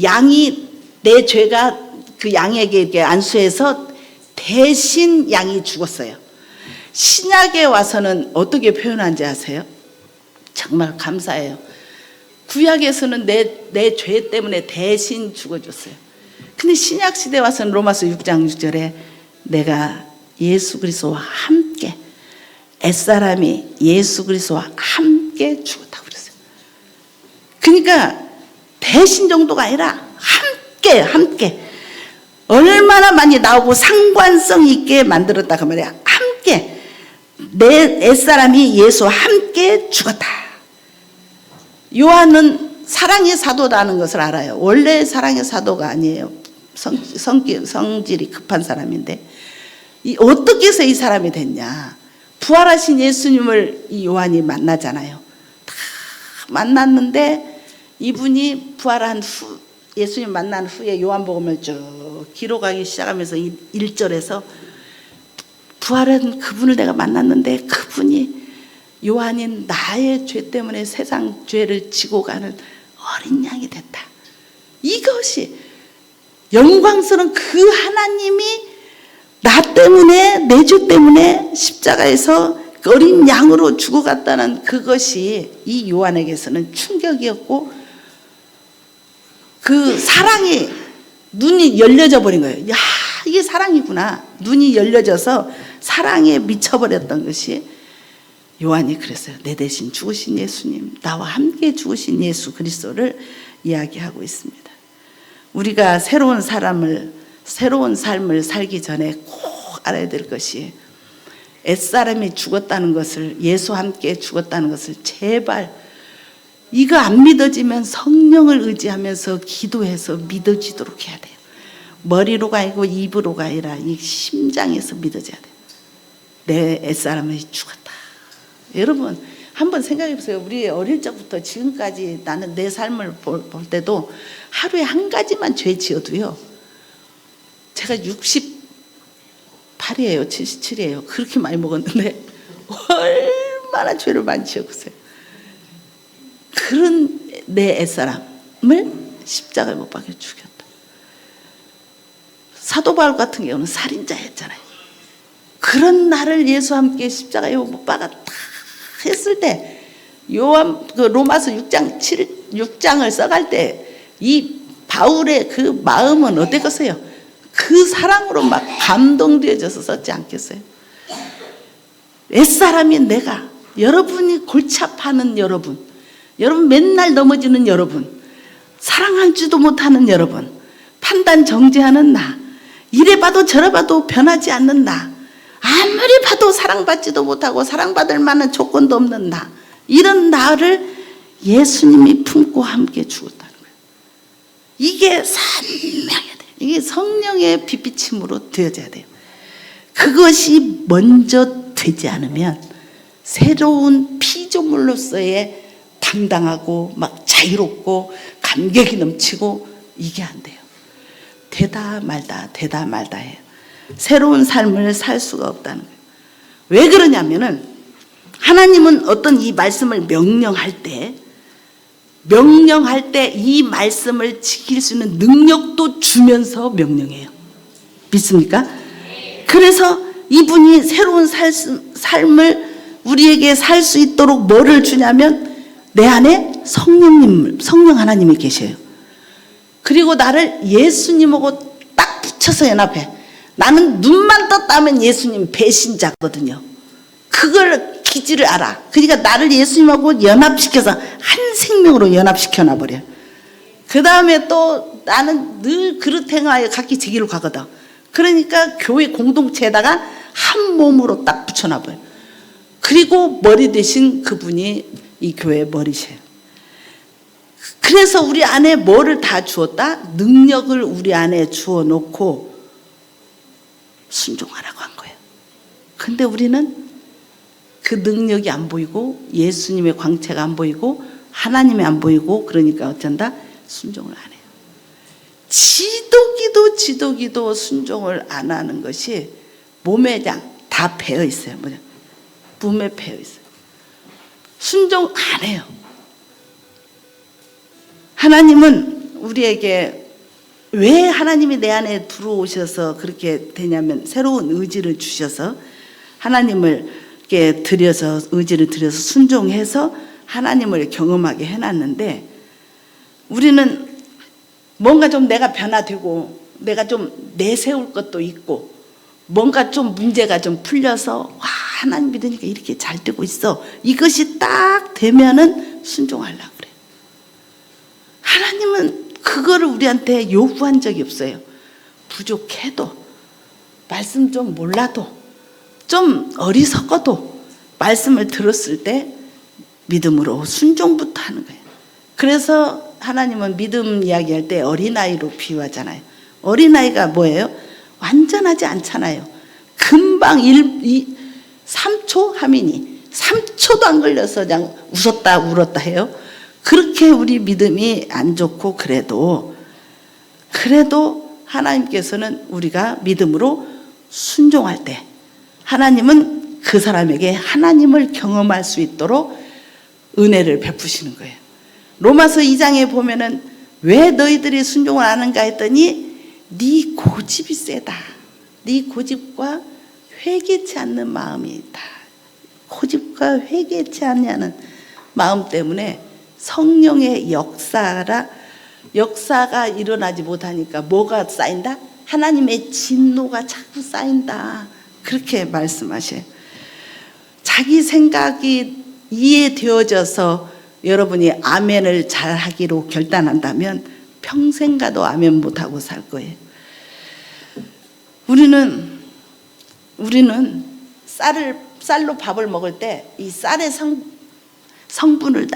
양이 내 죄가 그 양에게 이렇게 안수해서 대신 양이 죽었어요. 신약에 와서는 어떻게 표현한지 아세요? 정말 감사해요. 구약에서는 내 죄 때문에 대신 죽어줬어요. 근데 신약 시대 와서는 로마서 6장 6절에 내가 예수 그리스도와 함께 옛사람이 예수 그리스도와 함께 죽었다고 그랬어요. 그러니까 대신 정도가 아니라 함께 얼마나 많이 나오고 상관성 있게 만들었다 그 말이야. 함께 내 옛사람이 예수와 함께 죽었다. 요한은 사랑의 사도라는 것을 알아요. 원래 사랑의 사도가 아니에요. 성질이 급한 사람인데 어떻게 해서 이 사람이 됐냐. 부활하신 예수님을 이 요한이 만나잖아요. 다 만났는데 이분이 부활한 후 예수님 만난 후에 요한복음을 쭉 기록하기 시작하면서 1절에서 부활한 그분을 내가 만났는데 그분이 요한인 나의 죄 때문에 세상 죄를 지고 가는 어린 양이 됐다. 이것이 영광스러운 그 하나님이 나 때문에 내 죄 때문에 십자가에서 어린 양으로 죽어갔다는 그것이 이 요한에게서는 충격이었고 그 사랑이 눈이 열려져 버린 거예요. 야, 이게 사랑이구나. 눈이 열려져서 사랑에 미쳐버렸던 것이 요한이 그랬어요. 내 대신 죽으신 예수님, 나와 함께 죽으신 예수 그리스도를 이야기하고 있습니다. 우리가 새로운 삶을 살기 전에 꼭 알아야 될 것이 옛사람이 죽었다는 것을, 예수와 함께 죽었다는 것을 제발 이거 안 믿어지면 성령을 의지하면서 기도해서 믿어지도록 해야 돼요. 머리로가 아니고 입으로가 아니라 이 심장에서 믿어져야 돼요. 내 옛사람이 죽었다. 여러분 한번 생각해 보세요. 우리 어릴 적부터 지금까지 나는 내 삶을 볼 때도 하루에 한 가지만 죄 지어도요. 제가 68이에요. 77이에요. 그렇게 많이 먹었는데 얼마나 죄를 많이 지었어요. 그런 내 옛사람을 십자가에 못 박혀 죽였다. 사도 바울 같은 경우는 살인자였잖아요. 그런 나를 예수와 함께 십자가에 못 박았다 했을 때 요한 그 로마서 6장을 써갈 때 이 바울의 그 마음은 어땠겠어요? 그 사랑으로 막 감동되어져서 썼지 않겠어요? 옛사람인 내가, 여러분이 골치 아파하는 여러분 맨날 넘어지는 여러분, 사랑하지도 못하는 여러분, 판단 정지하는 나, 이래 봐도 저래 봐도 변하지 않는 나, 아무리 봐도 사랑받지도 못하고 사랑받을 만한 조건도 없는 나, 이런 나를 예수님이 품고 함께 죽었다는 거예요. 이게 선명해야 돼요. 이게 성령의 빛비침으로 되어져야 돼요. 그것이 먼저 되지 않으면 새로운 피조물로서의 당당하고 막 자유롭고 감격이 넘치고 이게 안 돼요. 되다 말다 해요. 새로운 삶을 살 수가 없다는 거예요. 왜 그러냐면은 하나님은 어떤 이 말씀을 명령할 때 이 말씀을 지킬 수 있는 능력도 주면서 명령해요. 믿습니까? 그래서 이분이 새로운 삶을 우리에게 살 수 있도록 뭐를 주냐면 내 안에 성령 하나님이 계셔요. 그리고 나를 예수님하고 딱 붙여서 연합해. 나는 눈만 떴다면 예수님 배신자거든요. 그걸 기질을 알아. 그러니까 나를 예수님하고 연합시켜서 한 생명으로 연합시켜 놔버려요. 그 다음에 또 나는 늘 그릇 행하여 각기 제 길로 가거든. 그러니까 교회 공동체에다가 한 몸으로 딱 붙여놔버려요. 그리고 머리 대신 그분이 이 교회의 머리세요. 그래서 우리 안에 뭐를 다 주었다? 능력을 우리 안에 주어 놓고 순종하라고 한 거예요. 근데 우리는 그 능력이 안 보이고 예수님의 광채가 안 보이고 하나님이 안 보이고 그러니까 어쩐다? 순종을 안 해요. 지도기도 순종을 안 하는 것이 몸에 다 배어 있어요. 몸에 배어 있어요. 순종 안 해요. 하나님은 우리에게 왜 하나님이 내 안에 들어오셔서 그렇게 되냐면 새로운 의지를 주셔서 하나님을 들여서 의지를 들여서 순종해서 하나님을 경험하게 해놨는데 우리는 뭔가 좀 내가 변화되고 내가 좀 내세울 것도 있고 뭔가 좀 문제가 좀 풀려서 와 하나님 믿으니까 이렇게 잘 되고 있어. 이것이 딱 되면은 순종하려고 그래요. 하나님은 그거를 우리한테 요구한 적이 없어요. 부족해도 말씀 좀 몰라도 좀 어리석어도 말씀을 들었을 때 믿음으로 순종부터 하는 거예요. 그래서 하나님은 믿음 이야기할 때 어린아이로 비유하잖아요. 어린아이가 뭐예요? 완전하지 않잖아요. 금방 3초 하민이 3초도 안 걸려서 그냥 웃었다 울었다 해요. 그렇게 우리 믿음이 안 좋고 그래도 하나님께서는 우리가 믿음으로 순종할 때 하나님은 그 사람에게 하나님을 경험할 수 있도록 은혜를 베푸시는 거예요. 로마서 2장에 보면은 왜 너희들이 순종을 안 하는가 했더니 네 고집이 세다. 네 고집과 회개치 않는 마음이 있다. 고집과 회개치 않냐는 마음 때문에 성령의 역사가 일어나지 못하니까 뭐가 쌓인다? 하나님의 진노가 자꾸 쌓인다. 그렇게 말씀하셔요. 자기 생각이 이해되어져서 여러분이 아멘을 잘 하기로 결단한다면 평생 가도 아멘 못하고 살 거예요. 우리는 쌀로 밥을 먹을 때 이 쌀의 성분을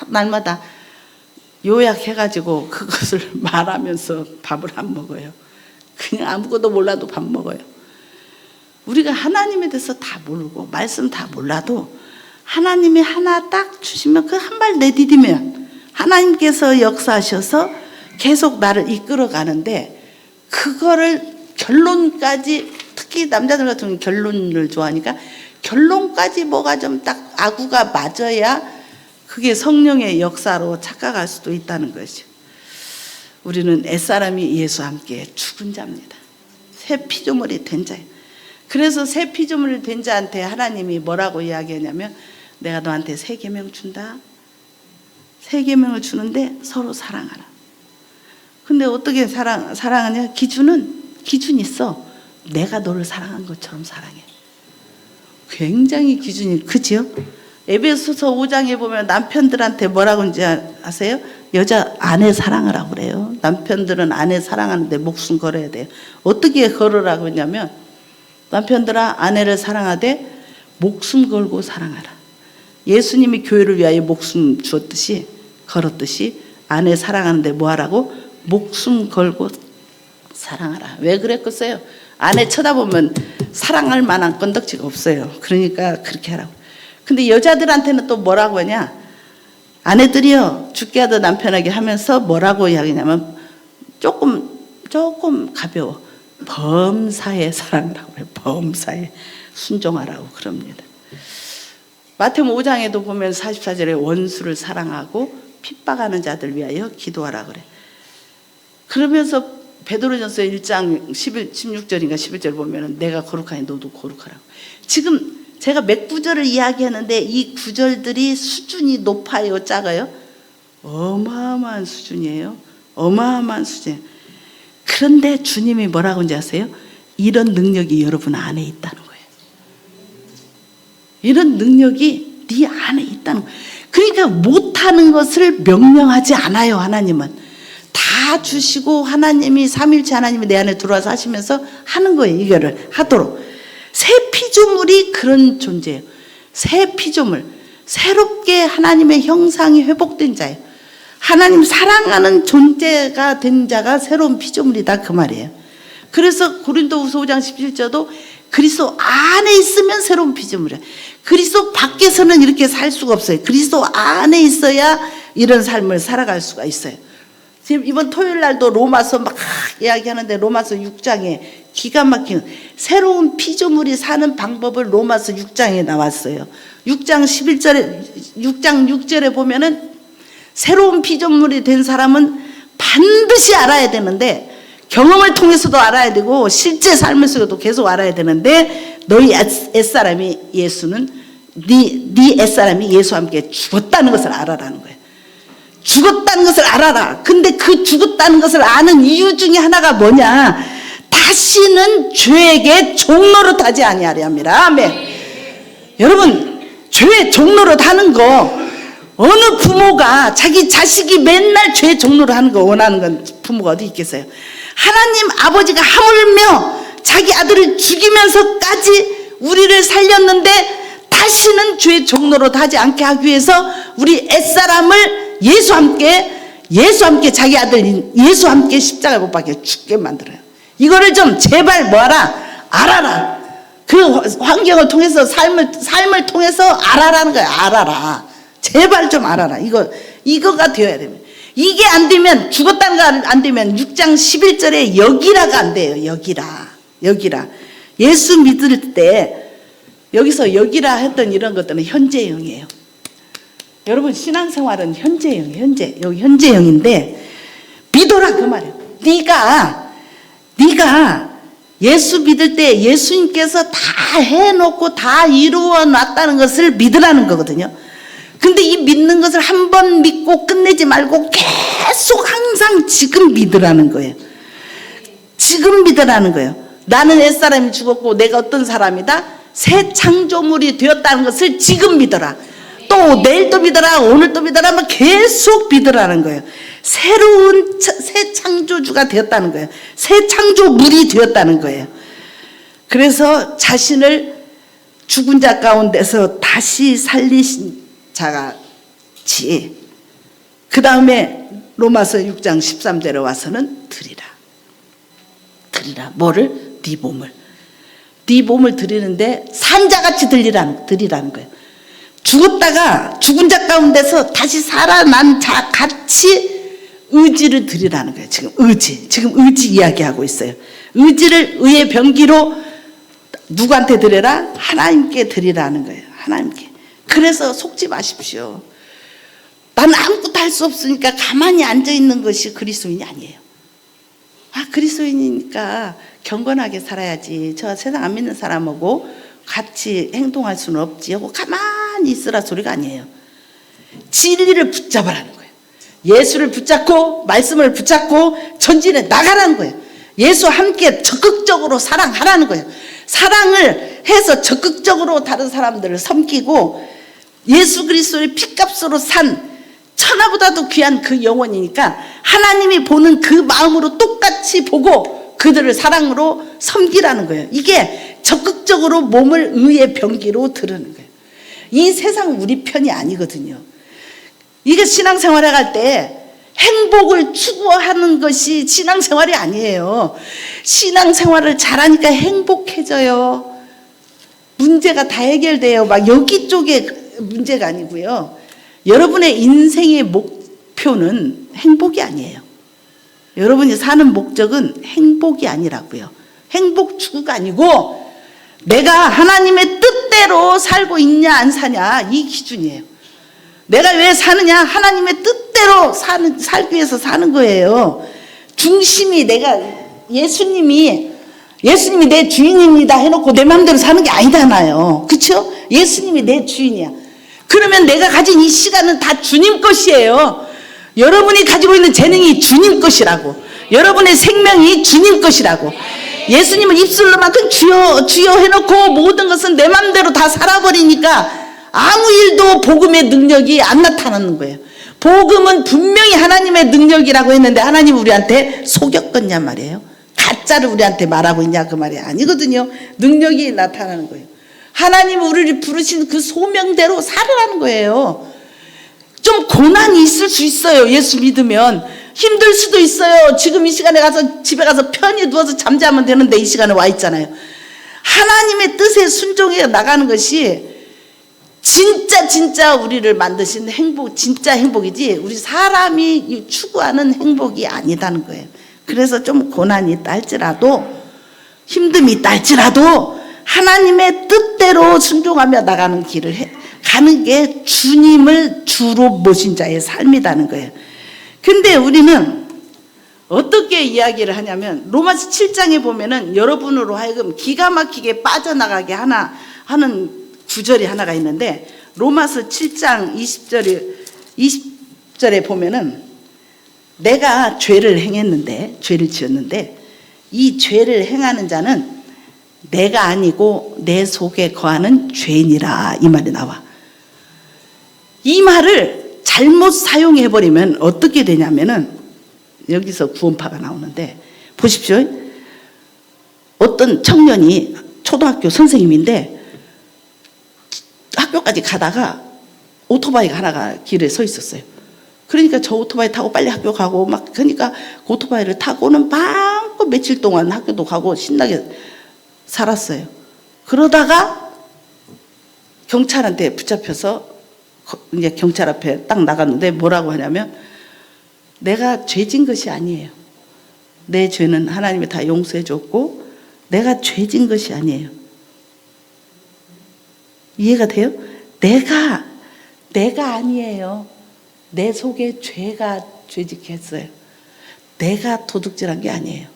날마다 요약해가지고 그것을 말하면서 밥을 안 먹어요. 그냥 아무것도 몰라도 밥 먹어요. 우리가 하나님에 대해서 다 모르고 말씀 다 몰라도 하나님이 하나 딱 주시면 그 한 발 내디디면 하나님께서 역사하셔서 계속 나를 이끌어 가는데 그거를 결론까지 특히 남자들 같은 경우는 결론을 좋아하니까 결론까지 뭐가 좀 딱 아구가 맞아야 그게 성령의 역사로 착각할 수도 있다는 것이죠. 우리는 옛사람이 예수와 함께 죽은 자입니다. 새 피조물이 된 자예요. 그래서 새 피조물이 된 자한테 하나님이 뭐라고 이야기하냐면 내가 너한테 새 계명 준다. 새 계명을 주는데 서로 사랑하라. 근데 어떻게 사랑하냐? 기준이 있어. 내가 너를 사랑한 것처럼 사랑해. 굉장히 기준이 크지요? 에베소서 5장에 보면 남편들한테 뭐라고 하는지 아세요? 여자 아내 사랑하라고 그래요. 남편들은 아내 사랑하는데 목숨 걸어야 돼요. 어떻게 걸으라고 했냐면 남편들아 아내를 사랑하되 목숨 걸고 사랑하라. 예수님이 교회를 위하여 목숨 주었듯이 걸었듯이 아내 사랑하는데 뭐 하라고? 목숨 걸고 사랑하라. 왜 그랬겠어요? 아내 쳐다보면 사랑할 만한 건덕지가 없어요. 그러니까 그렇게 하라고. 근데 여자들한테는 또 뭐라고 하냐? 아내들이요 죽게 하던 남편에게 하면서 뭐라고 이야기냐면 조금 가벼워. 범사에 사랑이라고 해요. 범사에. 순종하라고 그럽니다. 마태복음 5장에도 보면 44절에 원수를 사랑하고 핍박하는 자들 위하여 기도하라 그래. 그러면서 베드로전서 1장 16절인가 11절 보면은 내가 거룩하니 너도 거룩하라고. 지금 제가 몇 구절을 이야기하는데 이 구절들이 수준이 높아요, 작아요? 어마어마한 수준이에요. 어마어마한 수준. 그런데 주님이 뭐라고 하는지 아세요? 이런 능력이 여러분 안에 있다는 거예요. 이런 능력이 네 안에 있다는 거예요. 그러니까 못하는 것을 명령하지 않아요. 하나님은 다 주시고 하나님이 삼위일체 하나님이 내 안에 들어와서 하시면서 하는 거예요. 이거를 하도록. 새 피조물이 그런 존재예요. 새 피조물, 새롭게 하나님의 형상이 회복된 자예요. 하나님 사랑하는 존재가 된 자가 새로운 피조물이다 그 말이에요. 그래서 고린도후서 5장 17절도 그리스도 안에 있으면 새로운 피조물이에요. 그리스도 밖에서는 이렇게 살 수가 없어요. 그리스도 안에 있어야 이런 삶을 살아갈 수가 있어요. 지금 이번 토요일 날도 로마서 막 이야기하는데 로마서 6장에 기가 막힌 새로운 피조물이 사는 방법을 로마서 6장에 나왔어요. 6장 11절에 6장 6절에 보면은 새로운 피조물이 된 사람은 반드시 알아야 되는데 경험을 통해서도 알아야 되고 실제 삶에서도 계속 알아야 되는데 너희 옛사람이 예수는 네 옛사람이 예수와 함께 죽었다는 것을 알아라는 거예요. 죽었다는 것을 알아라. 근데 그 죽었다는 것을 아는 이유 중에 하나가 뭐냐? 다시는 죄에게 종노릇하지 아니하려 함이라. 아멘. 여러분, 죄의 종노릇하는 거 어느 부모가 자기 자식이 맨날 죄의 종노릇 하는 거 원하는 건 부모가 어디 있겠어요? 하나님 아버지가 하물며 자기 아들을 죽이면서까지 우리를 살렸는데 다시는 죄의 종노릇 하지 않게 하기 위해서 우리 옛사람을 예수와 함께 자기 아들 예수와 함께 십자가에 못 박혀 죽게 만들어요. 이거를 좀 제발 뭐하라? 알아라. 그 환경을 통해서 삶을 통해서 알아라는 거야. 알아라. 제발 좀 알아라. 이거가 되어야 됩니다. 이게 안 되면 죽었다는 거 안 되면 6장 11절에 여기라가 안 돼요. 여기라. 예수 믿을 때 여기서 여기라 했던 이런 것들은 현재형이에요. 여러분 신앙생활은 현재형이에요. 여기 현재형인데 믿어라 그 말이에요. 네가 예수 믿을 때 예수님께서 다 해놓고 다 이루어 놨다는 것을 믿으라는 거거든요. 근데 이 믿는 것을 한 번 믿고 끝내지 말고 계속 항상 지금 믿으라는 거예요. 지금 믿으라는 거예요. 나는 옛사람이 죽었고 내가 어떤 사람이다? 새 창조물이 되었다는 것을 지금 믿어라. 또 내일 또 믿어라. 오늘 또 믿어라. 막 계속 믿으라는 거예요. 새로운 새 창조주가 되었다는 거예요. 새 창조물이 되었다는 거예요. 그래서 자신을 죽은 자 가운데서 다시 살리신 자같이 그 다음에 로마서 6장 13절에 와서는 드리라. 뭐를? 네 몸을 드리는데 산자같이 드리라는 거예요. 죽었다가 죽은 자 가운데서 다시 살아난 자 같이 의지를 드리라는 거예요. 지금 의지 이야기하고 있어요. 의의 병기로 누구한테 드려라? 하나님께 드리라는 거예요. 하나님께. 그래서 속지 마십시오. 나는 아무것도 할 수 없으니까 가만히 앉아있는 것이 그리스도인이 아니에요. 그리스도인이니까 경건하게 살아야지. 저 세상 안 믿는 사람하고 같이 행동할 수는 없지 하고 가만히 있으라 소리가 아니에요. 진리를 붙잡으라는 거예요. 예수를 붙잡고 말씀을 붙잡고 전진해 나가라는 거예요. 예수와 함께 적극적으로 사랑하라는 거예요. 사랑을 해서 적극적으로 다른 사람들을 섬기고 예수 그리스도의 피값으로 산 천하보다도 귀한 그 영혼이니까 하나님이 보는 그 마음으로 똑같이 보고 그들을 사랑으로 섬기라는 거예요. 이게 적극적으로 몸을 의의 병기로 드르는 거예요. 이 세상 우리 편이 아니거든요. 이게 신앙생활에 갈 때 행복을 추구하는 것이 신앙생활이 아니에요. 신앙생활을 잘하니까 행복해져요. 문제가 다 해결돼요. 막 여기 쪽에 문제가 아니고요. 여러분의 인생의 목표는 행복이 아니에요. 여러분이 사는 목적은 행복이 아니라고요. 행복 추구가 아니고 내가 하나님의 뜻대로 살고 있냐 안 사냐 이 기준이에요. 내가 왜 사느냐? 하나님의 뜻대로 살기 위해서 사는 거예요. 중심이 내가 예수님이 내 주인입니다 해놓고 내 마음대로 사는 게 아니잖아요. 그렇죠? 예수님이 내 주인이야. 그러면 내가 가진 이 시간은 다 주님 것이에요. 여러분이 가지고 있는 재능이 주님 것이라고. 여러분의 생명이 주님 것이라고. 예수님은 입술로만큼 주여 주여 해놓고 모든 것은 내 마음대로 다 살아버리니까 아무 일도 복음의 능력이 안 나타나는 거예요. 복음은 분명히 하나님의 능력이라고 했는데 하나님 우리한테 속였겠냐 말이에요. 가짜를 우리한테 말하고 있냐 그 말이 아니거든요. 능력이 나타나는 거예요. 하나님 우리를 부르신 그 소명대로 살으라는 거예요. 좀 고난이 있을 수 있어요. 예수 믿으면 힘들 수도 있어요. 지금 이 시간에 가서 집에 가서 편히 누워서 잠자면 되는데 이 시간에 와 있잖아요. 하나님의 뜻에 순종해 나가는 것이 진짜 우리를 만드신 행복, 진짜 행복이지 우리 사람이 추구하는 행복이 아니다는 거예요. 그래서 좀 고난이 있다 할지라도 힘듦이 있다 할지라도 하나님의 뜻대로 순종하며 나가는 길을 가는 게 주님을 주로 모신 자의 삶이라는 거예요. 근데 우리는 어떻게 이야기를 하냐면 로마서 7장에 보면은 여러분으로 하여금 기가 막히게 빠져나가게 하는 구절이 하나가 있는데 로마서 7장 20절에 보면은 내가 죄를 지었는데 이 죄를 행하는 자는 내가 아니고 내 속에 거하는 죄니라 이 말이 나와. 이 말을 잘못 사용해버리면 어떻게 되냐면은 여기서 구원파가 나오는데 보십시오. 어떤 청년이 초등학교 선생님인데 학교까지 가다가 오토바이가 하나가 길에 서 있었어요. 그러니까 저 오토바이 타고 빨리 학교 가고 막 그러니까 그 오토바이를 타고는 마음껏 며칠 동안 학교도 가고 신나게 살았어요. 그러다가 경찰한테 붙잡혀서 이제 경찰 앞에 딱 나갔는데 뭐라고 하냐면 내가 죄진 것이 아니에요. 내 죄는 하나님이 다 용서해 줬고 내가 죄진 것이 아니에요. 이해가 돼요? 내가 아니에요. 내 속에 죄가 죄직했어요. 내가 도둑질한 게 아니에요.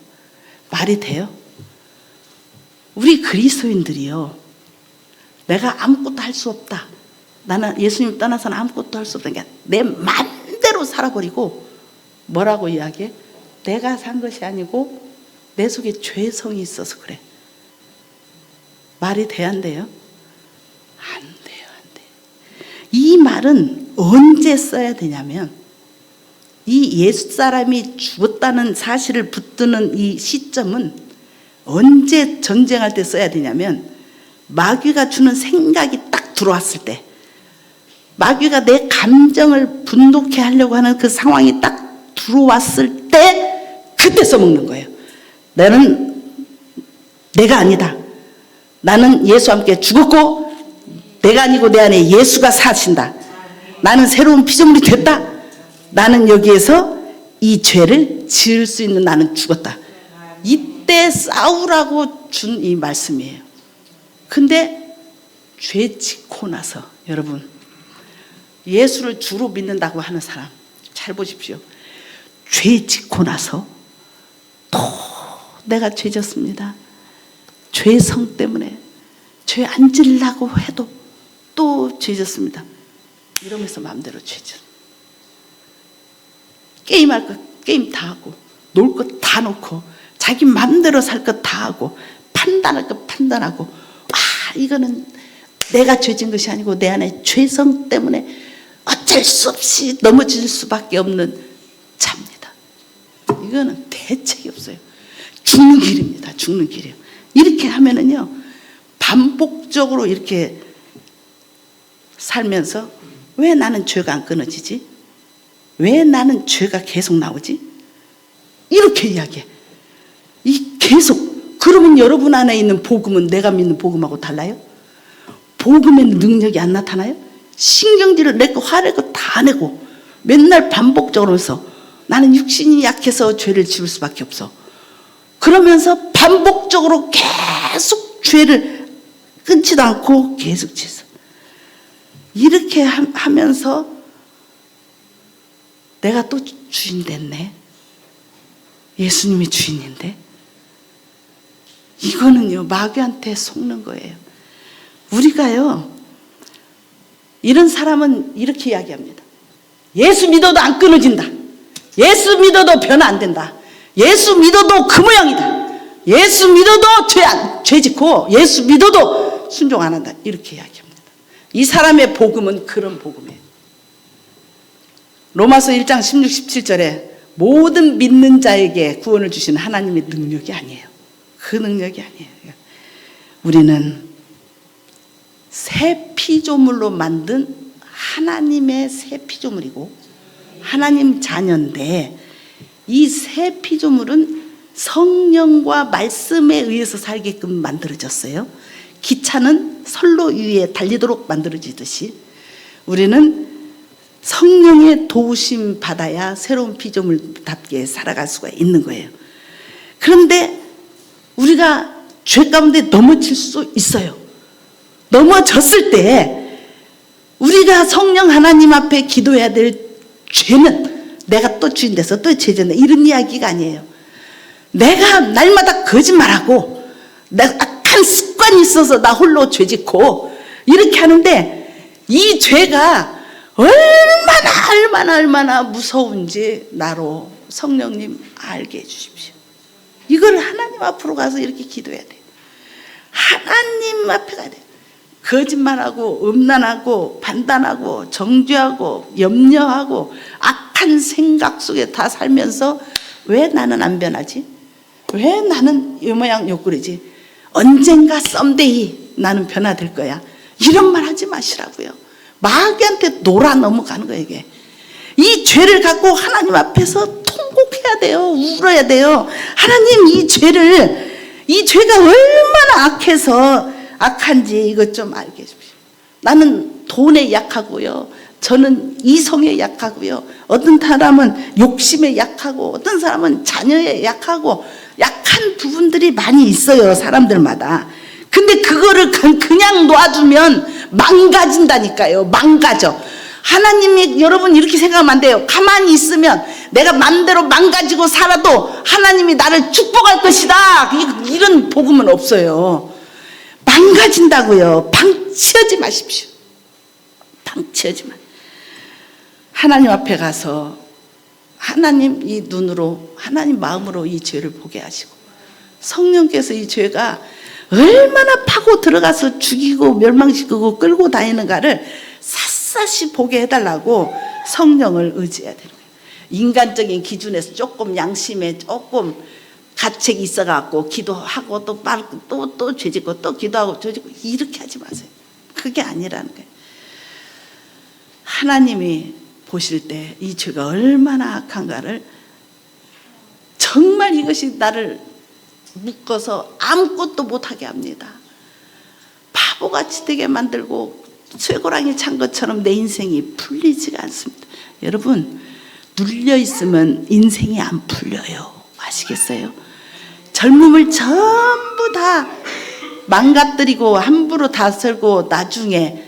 말이 돼요? 우리 그리스도인들이요. 내가 아무것도 할 수 없다. 나는 예수님 떠나서는 아무것도 할 수 없다는 게 내 맘대로 살아버리고 뭐라고 이야기해? 내가 산 것이 아니고 내 속에 죄성이 있어서 그래. 말이 돼야 안 돼요? 안 돼요. 이 말은 언제 써야 되냐면 이 예수 사람이 죽었다는 사실을 붙드는 이 시점은 언제 전쟁할 때 써야 되냐면 마귀가 주는 생각이 딱 들어왔을 때, 마귀가 내 감정을 분노케 하려고 하는 그 상황이 딱 들어왔을 때 그때 써먹는 거예요. 내가 아니다. 나는 예수와 함께 죽었고 내가 아니고 내 안에 예수가 사신다. 나는 새로운 피조물이 됐다. 나는 여기에서 이 죄를 지을 수 있는 나는 죽었다. 이때 싸우라고 준 이 말씀이에요. 근데 죄 짓고 나서 여러분 예수를 주로 믿는다고 하는 사람 잘 보십시오. 죄 짓고 나서 또 내가 죄 졌습니다. 죄성 때문에 죄 안 지으려고 해도 또 죄 졌습니다. 이러면서 마음대로 죄 졌. 게임할 것 게임 다 하고 놀 것 다 놓고 자기 마음대로 살 것 다 하고 판단할 것 판단하고 이거는 내가 죄진 것이 아니고 내 안에 죄성 때문에 어쩔 수 없이 넘어질 수밖에 없는 차입니다. 이거는 대책이 없어요. 죽는 길입니다. 죽는 길이에요. 이렇게 하면은요 반복적으로 이렇게 살면서 왜 나는 죄가 안 끊어지지? 왜 나는 죄가 계속 나오지? 이렇게 이야기해. 계속. 그러면 여러분 안에 있는 복음은 내가 믿는 복음하고 달라요? 복음의 능력이 안 나타나요? 신경질을 내고 화내고 다 내고 맨날 반복적으로 해서 나는 육신이 약해서 죄를 지을 수밖에 없어. 그러면서 반복적으로 계속 죄를 끊지도 않고 계속 지서 이렇게 하면서 내가 또 주인 됐네. 예수님이 주인인데 이거는요 마귀한테 속는 거예요. 우리가요 이런 사람은 이렇게 이야기합니다. 예수 믿어도 안 끊어진다. 예수 믿어도 변화 안 된다. 예수 믿어도 그 모양이다. 예수 믿어도 죄 짓고 예수 믿어도 순종 안 한다. 이렇게 이야기합니다. 이 사람의 복음은 그런 복음이에요. 로마서 1장 16, 17절에 모든 믿는 자에게 구원을 주시는 하나님의 능력이 아니에요. 그 능력이 아니에요. 우리는 새 피조물로 만든 하나님의 새 피조물이고 하나님 자녀인데 이 새 피조물은 성령과 말씀에 의해서 살게끔 만들어졌어요. 기차는 선로 위에 달리도록 만들어지듯이 우리는 성령의 도우심 받아야 새로운 피조물답게 살아갈 수가 있는 거예요. 그런데 우리가 죄 가운데 넘어질 수 있어요. 넘어졌을 때 우리가 성령 하나님 앞에 기도해야 될 죄는 내가 또 주인 돼서 또 죄졌네 이런 이야기가 아니에요. 내가 날마다 거짓말하고 내가 악한 습관이 있어서 나 홀로 죄짓고 이렇게 하는데 이 죄가 얼마나 무서운지 나로 성령님 알게 해주십시오. 이걸 하나님 앞으로 가서 이렇게 기도해야 돼요. 하나님 앞에 가야 돼요. 거짓말하고 음란하고 판단하고 정죄하고 염려하고 악한 생각 속에 다 살면서 왜 나는 안 변하지? 왜 나는 이 모양 욕구리지? 언젠가 썸데이 나는 변화될 거야. 이런 말 하지 마시라고요. 마귀한테 놀아 넘어가는 거예요. 이게. 이 죄를 갖고 하나님 앞에서 통곡해야 돼요. 울어야 돼요. 하나님 이 죄가 얼마나 악한지 이것 좀 알게 해주십시오. 나는 돈에 약하고요. 저는 이성에 약하고요. 어떤 사람은 욕심에 약하고 어떤 사람은 자녀에 약하고 약한 부분들이 많이 있어요. 사람들마다. 근데 그거를 그냥 놔두면 망가진다니까요. 망가져. 하나님이 여러분 이렇게 생각하면 안 돼요. 가만히 있으면 내가 맘대로 망가지고 살아도 하나님이 나를 축복할 것이다. 이런 복음은 없어요. 망가진다고요. 방치하지 마십시오. 방치하지 마. 하나님 앞에 가서 하나님 이 눈으로 하나님 마음으로 이 죄를 보게 하시고 성령께서 이 죄가 얼마나 파고 들어가서 죽이고 멸망시키고 끌고 다니는가를 샅샅이 보게 해달라고 성령을 의지해야 되는 거예요. 인간적인 기준에서 조금 양심에 조금 가책이 있어갖고 기도하고 또 죄짓고 또 기도하고 죄짓고 이렇게 하지 마세요. 그게 아니라는 거예요. 하나님이 보실 때 이 죄가 얼마나 악한가를 정말 이것이 나를 묶어서 아무것도 못하게 합니다. 바보같이 되게 만들고 쇠고랑이 찬 것처럼 내 인생이 풀리지가 않습니다. 여러분 눌려있으면 인생이 안 풀려요. 아시겠어요? 젊음을 전부 다 망가뜨리고 함부로 다 쓸고 나중에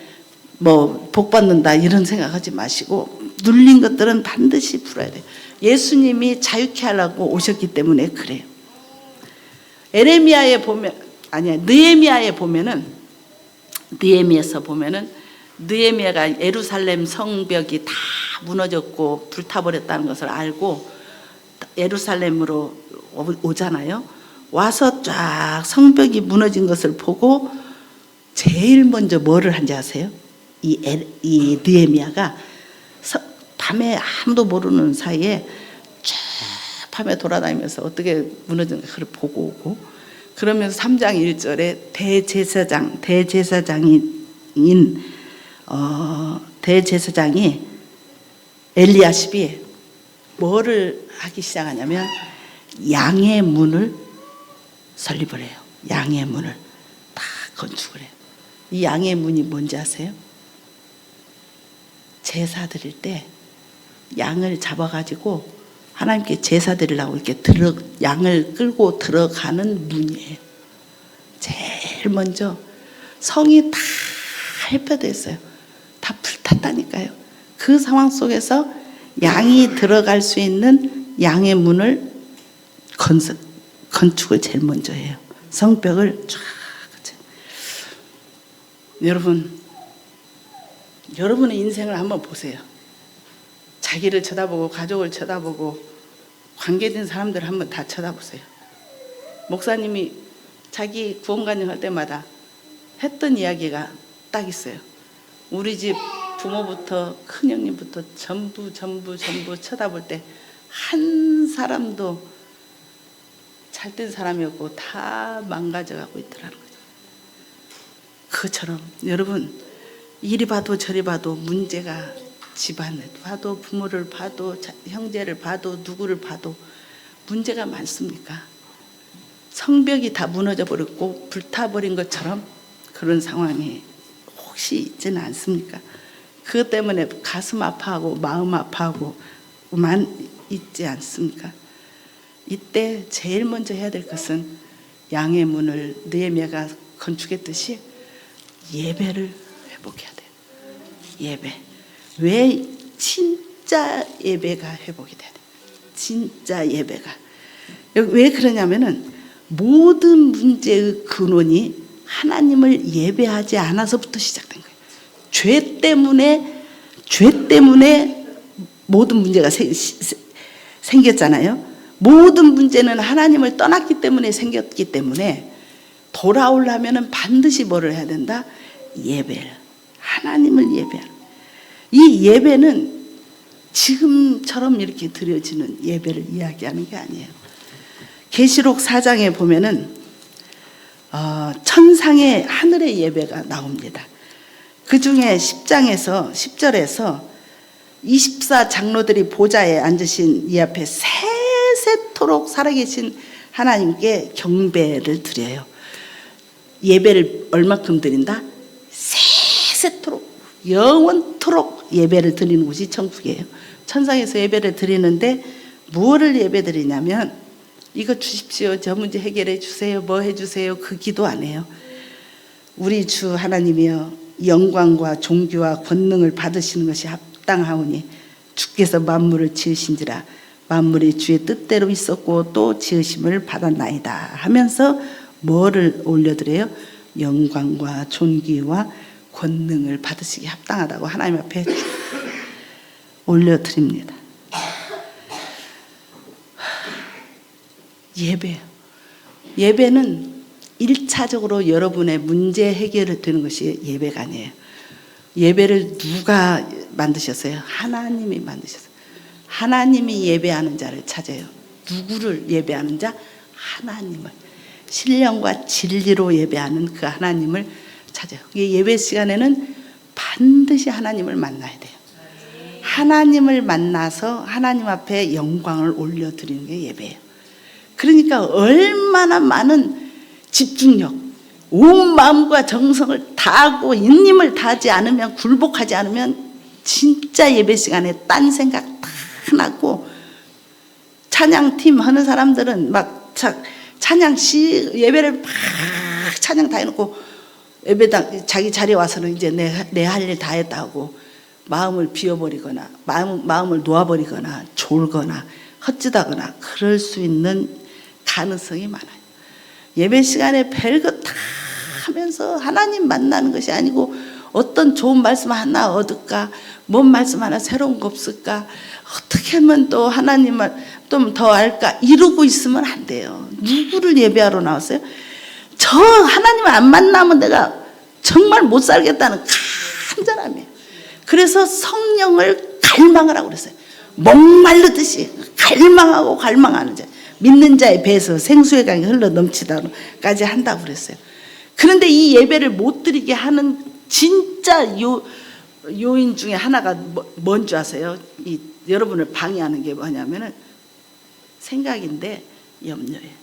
뭐 복받는다 이런 생각하지 마시고 눌린 것들은 반드시 풀어야 돼요. 예수님이 자유케 하려고 오셨기 때문에 그래요. 느헤미야에 보면은 느헤미야가 예루살렘 성벽이 다 무너졌고 불타버렸다는 것을 알고 예루살렘으로 오잖아요. 와서 쫙 성벽이 무너진 것을 보고 제일 먼저 뭐를 한지 아세요? 이 느헤미야가 밤에 아무도 모르는 사이에 쫙 밤에 돌아다니면서 어떻게 무너진 것을 보고 오고 그러면서 3장 1절에 대제사장이 엘리야십이 뭐를 하기 시작하냐면 양의 문을 설립을 해요. 양의 문을 다 건축을 해요. 이 양의 문이 뭔지 아세요? 제사 드릴 때 양을 잡아가지고 하나님께 제사 드리려고 이렇게 양을 끌고 들어가는 문이에요. 제일 먼저 성이 다 해표돼 있어요. 다 불탔다니까요. 그 상황 속에서 양이 들어갈 수 있는 양의 문을 건축을 제일 먼저 해요. 성벽을 쫙. 여러분의 인생을 한번 보세요. 자기를 쳐다보고 가족을 쳐다보고 관계된 사람들을 한번 다 쳐다보세요. 목사님이 자기 구원간증 할 때마다 했던 이야기가 딱 있어요. 우리 집 부모부터 큰형님부터 전부 쳐다볼 때 한 사람도 잘된 사람이 없고 다 망가져가고 있더라는 거죠. 그처럼 여러분, 이리 봐도 저리 봐도 문제가, 집안을 봐도 부모를 봐도 형제를 봐도 누구를 봐도 문제가 많습니까? 성벽이 다 무너져 버렸고 불타버린 것처럼 그런 상황이 혹시 있지는 않습니까? 그것 때문에 가슴 아파하고 마음 아파하고만 있지 않습니까? 이때 제일 먼저 해야 될 것은 양의 문을 느헤미야가 건축했듯이 예배를 회복해야 돼요. 예배. 왜 진짜 예배가 회복이 돼야 돼요? 진짜 예배가. 왜 그러냐면은 모든 문제의 근원이 하나님을 예배하지 않아서부터 시작된 거예요. 죄 때문에 모든 문제가 생겼잖아요. 모든 문제는 하나님을 떠났기 때문에 생겼기 때문에 돌아오려면 반드시 뭐를 해야 된다? 예배를. 하나님을 예배하는. 이 예배는 지금처럼 이렇게 드려지는 예배를 이야기하는 게 아니에요. 계시록 4장에 보면은 천상의 하늘의 예배가 나옵니다. 그 중에 10장에서 10절에서 24 장로들이 보좌에 앉으신 이 앞에 세세토록 살아계신 하나님께 경배를 드려요. 예배를 얼마큼 드린다? 세세토록, 영원토록 예배를 드리는 곳이 천국이에요. 천상에서 예배를 드리는데 무엇을 예배 드리냐면 이거 주십시오, 저 문제 해결해 주세요, 뭐 해주세요, 그 기도 안 해요. 우리 주 하나님이여, 영광과 존귀와 권능을 받으시는 것이 합당하오니 주께서 만물을 지으신지라 만물이 주의 뜻대로 있었고 또 지으심을 받았나이다 하면서 뭐를 올려드려요? 영광과 존귀와 권능을 받으시기 합당하다고 하나님 앞에 올려드립니다. 예배는 1차적으로 여러분의 문제 해결이 되는 것이 예배가 아니에요. 예배를 누가 만드셨어요? 하나님이 만드셨어요. 하나님이 예배하는 자를 찾아요. 누구를 예배하는 자? 하나님을. 신령과 진리로 예배하는 그 하나님을 찾아요. 예배 시간에는 반드시 하나님을 만나야 돼요. 하나님을 만나서 하나님 앞에 영광을 올려드리는 게 예배예요. 그러니까 얼마나 많은 집중력, 온 마음과 정성을 다하고 인님을 다하지 않으면, 굴복하지 않으면 진짜 예배 시간에 딴 생각 다 나고, 찬양팀 하는 사람들은 막 예배를 막 찬양 다 해놓고 예배당 자기 자리에 와서는 이제 내 할 일 다 했다 하고 마음을 비워버리거나 마음을 놓아버리거나 졸거나 헛짓하거나 그럴 수 있는 가능성이 많아요. 예배 시간에 별것 다 하면서 하나님 만나는 것이 아니고 어떤 좋은 말씀 하나 얻을까, 뭔 말씀 하나 새로운 거 없을까, 어떻게 하면 또 하나님을 좀 더 알까 이러고 있으면 안 돼요. 누구를 예배하러 나왔어요? 저 하나님을 안 만나면 내가 정말 못 살겠다는 간절함이에요. 그래서 성령을 갈망하라고 그랬어요. 목마르듯이 갈망하는 자, 믿는 자의 배에서 생수의 강이 흘러 넘치다까지 한다고 그랬어요. 그런데 이 예배를 못 드리게 하는 진짜 요인 중에 하나가 뭔지 아세요? 여러분을 방해하는 게 뭐냐면은 생각인데 염려예요.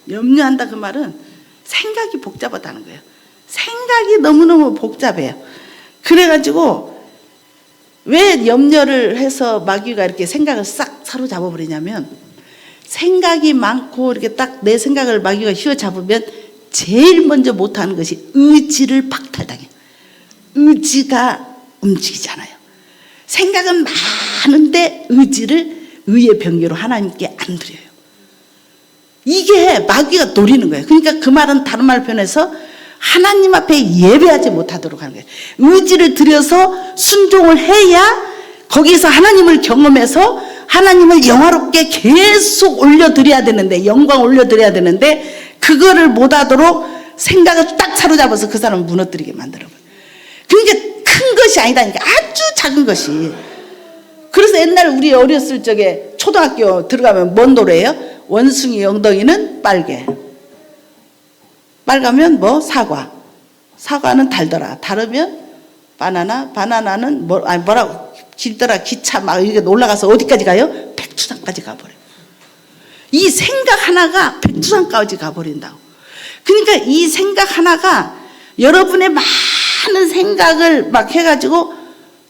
염려한다 그 말은 생각이 복잡하다는 거예요. 생각이 너무너무 복잡해요. 그래가지고 왜 염려를 해서 마귀가 이렇게 생각을 싹 사로잡아 버리냐면, 생각이 많고 이렇게 딱 내 생각을 마귀가 휘어잡으면 제일 먼저 못하는 것이 의지를 박탈당해요. 의지가 움직이잖아요. 생각은 많은데 의의 병기로 하나님께 안 드려요. 이게 마귀가 노리는 거예요. 그러니까 그 말은 다른 말 표현해서 하나님 앞에 예배하지 못하도록 하는 거예요. 의지를 들여서 순종을 해야 거기서 하나님을 경험해서 하나님을 영화롭게 계속 올려드려야 되는데, 영광 올려드려야 되는데, 그거를 못하도록 생각을 딱 사로잡아서 그 사람을 무너뜨리게 만들어버려요. 그러니까 큰 것이 아니다니까. 아주 작은 것이. 그래서 옛날 우리 어렸을 적에 초등학교 들어가면 뭔 노래예요? 원숭이 엉덩이는 빨개. 빨가면 뭐? 사과. 사과는 달더라. 다르면 바나나. 바나나는 뭐라고? 길더라. 기차 막 이렇게 올라가서 어디까지 가요? 백두산까지 가버려요. 이 생각 하나가 백두산까지 가버린다고. 그러니까 이 생각 하나가 여러분의 많은 생각을 막 해가지고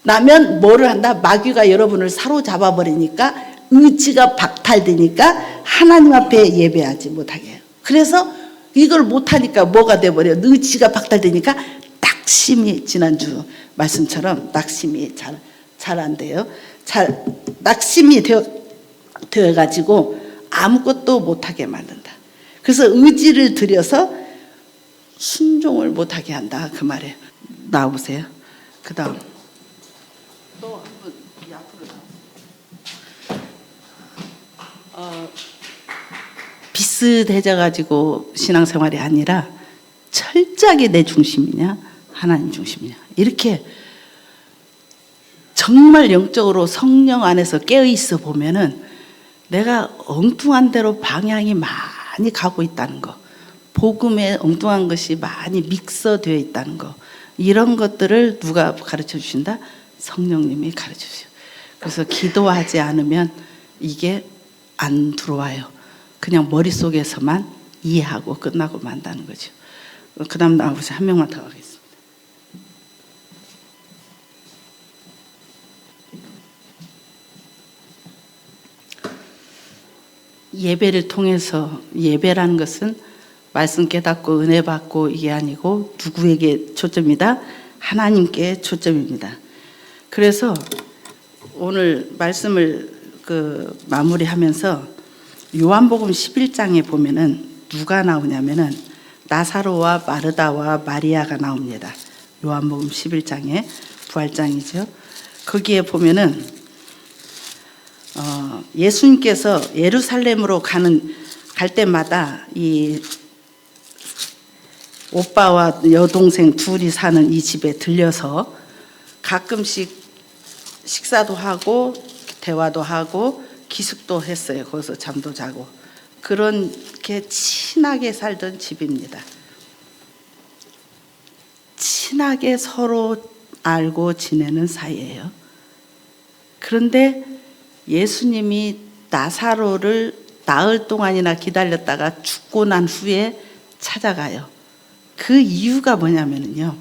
나면 뭐를 한다? 마귀가 여러분을 사로잡아 버리니까 의지가 박탈되니까 하나님 앞에 예배하지 못하게 해요. 그래서 이걸 못하니까 뭐가 돼버려요? 의지가 박탈되니까 낙심이, 지난주 말씀처럼 낙심이 잘 안 돼요. 낙심이 되어가지고 아무것도 못하게 만든다. 그래서 의지를 들여서 순종을 못하게 한다. 그 말이에요. 나와보세요. 그 다음. 또 한번 이 앞으로 나와. 비슷해져가지고 신앙생활이 아니라 철저하게 내 중심이냐 하나님 중심이냐 이렇게 정말 영적으로 성령 안에서 깨어있어 보면은 내가 엉뚱한 대로 방향이 많이 가고 있다는 거, 복음에 엉뚱한 것이 많이 믹서되어 있다는 거, 이런 것들을 누가 가르쳐 주신다? 성령님이 가르쳐 주세요. 그래서 기도하지 않으면 이게 안 들어와요. 그냥 머릿속에서만 이해하고 끝나고 만다는 거죠. 그 다음 나와보세요. 한 명만 더 가겠습니다. 예배를 통해서, 예배라는 것은 말씀 깨닫고 은혜 받고 이게 아니고 누구에게 초점이다? 하나님께 초점입니다. 그래서 오늘 말씀을 마무리하면서 요한복음 11장에 보면은 누가 나오냐면은 나사로와 마르다와 마리아가 나옵니다. 요한복음 11장에 부활장이죠. 거기에 보면은 예수님께서 예루살렘으로 갈 때마다 이 오빠와 여동생 둘이 사는 이 집에 들려서 가끔씩 식사도 하고 대화도 하고 기숙도 했어요. 거기서 잠도 자고. 그렇게 친하게 살던 집입니다. 친하게 서로 알고 지내는 사이예요. 그런데 예수님이 나사로를 나흘 동안이나 기다렸다가 죽고 난 후에 찾아가요. 그 이유가 뭐냐면요,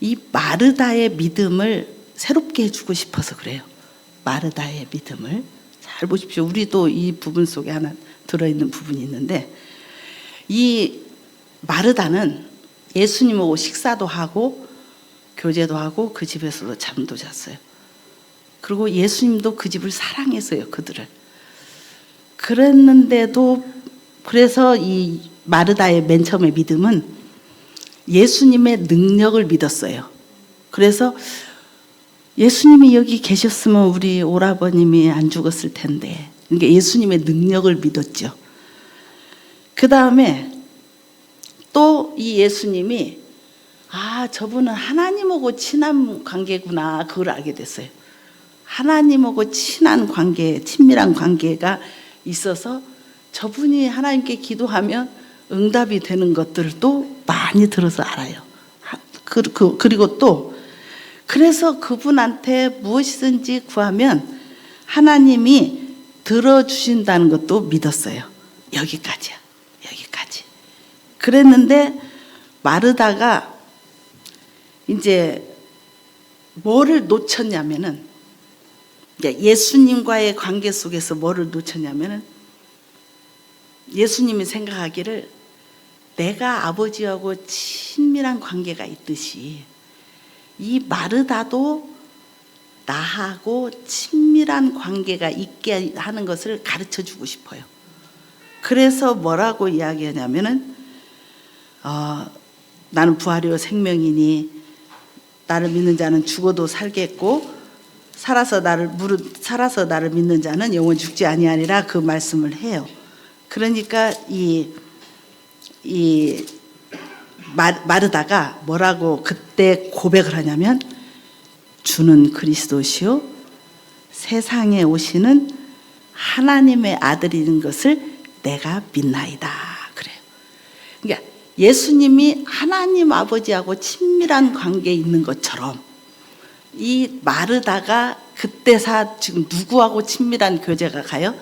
이 마르다의 믿음을 새롭게 해주고 싶어서 그래요. 마르다의 믿음을 잘 보십시오. 우리도 이 부분 속에 하나 들어있는 부분이 있는데, 이 마르다는 예수님하고 식사도 하고 교제도 하고 그 집에서도 잠도 잤어요. 그리고 예수님도 그 집을 사랑했어요. 그들을. 그랬는데도, 그래서 이 마르다의 맨 처음의 믿음은 예수님의 능력을 믿었어요. 그래서 예수님이 여기 계셨으면 우리 오라버님이 안 죽었을 텐데, 그러니까 예수님의 능력을 믿었죠. 그 다음에 또 이 예수님이 저분은 하나님하고 친한 관계구나, 그걸 알게 됐어요. 하나님하고 친한 관계, 친밀한 관계가 있어서 저분이 하나님께 기도하면 응답이 되는 것들도 많이 들어서 알아요. 그리고 또 그래서 그분한테 무엇이든지 구하면 하나님이 들어주신다는 것도 믿었어요. 여기까지야. 여기까지. 그랬는데 마르다가 이제 뭐를 놓쳤냐면은, 예수님과의 관계 속에서 뭐를 놓쳤냐면은, 예수님이 생각하기를 내가 아버지하고 친밀한 관계가 있듯이 이 마르다도 나하고 친밀한 관계가 있게 하는 것을 가르쳐 주고 싶어요. 그래서 뭐라고 이야기하냐면은 나는 부활이요 생명이니 나를 믿는 자는 죽어도 살겠고 살아서 나를 믿는 자는 영원히 죽지 아니하리라 그 말씀을 해요. 그러니까 이 마르다가 뭐라고 그때 고백을 하냐면 주는 그리스도시요 세상에 오시는 하나님의 아들인 것을 내가 믿나이다 그래요. 그러니까 예수님이 하나님 아버지하고 친밀한 관계에 있는 것처럼 이 마르다가 그때사 지금 누구하고 친밀한 교제가 가요?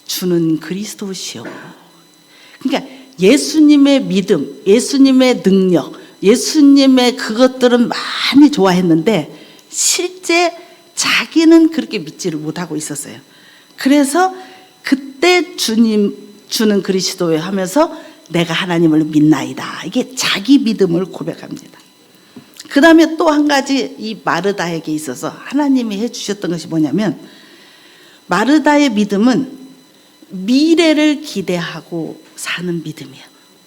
주는 그리스도시요. 그러니까 예수님의 믿음, 예수님의 능력, 예수님의 그것들은 많이 좋아했는데 실제 자기는 그렇게 믿지를 못하고 있었어요. 그래서 그때 주는 그리스도에 하면서 내가 하나님을 믿나이다. 이게 자기 믿음을 고백합니다. 그 다음에 또 한 가지 이 마르다에게 있어서 하나님이 해주셨던 것이 뭐냐면 마르다의 믿음은 미래를 기대하고 사는 믿음이에요.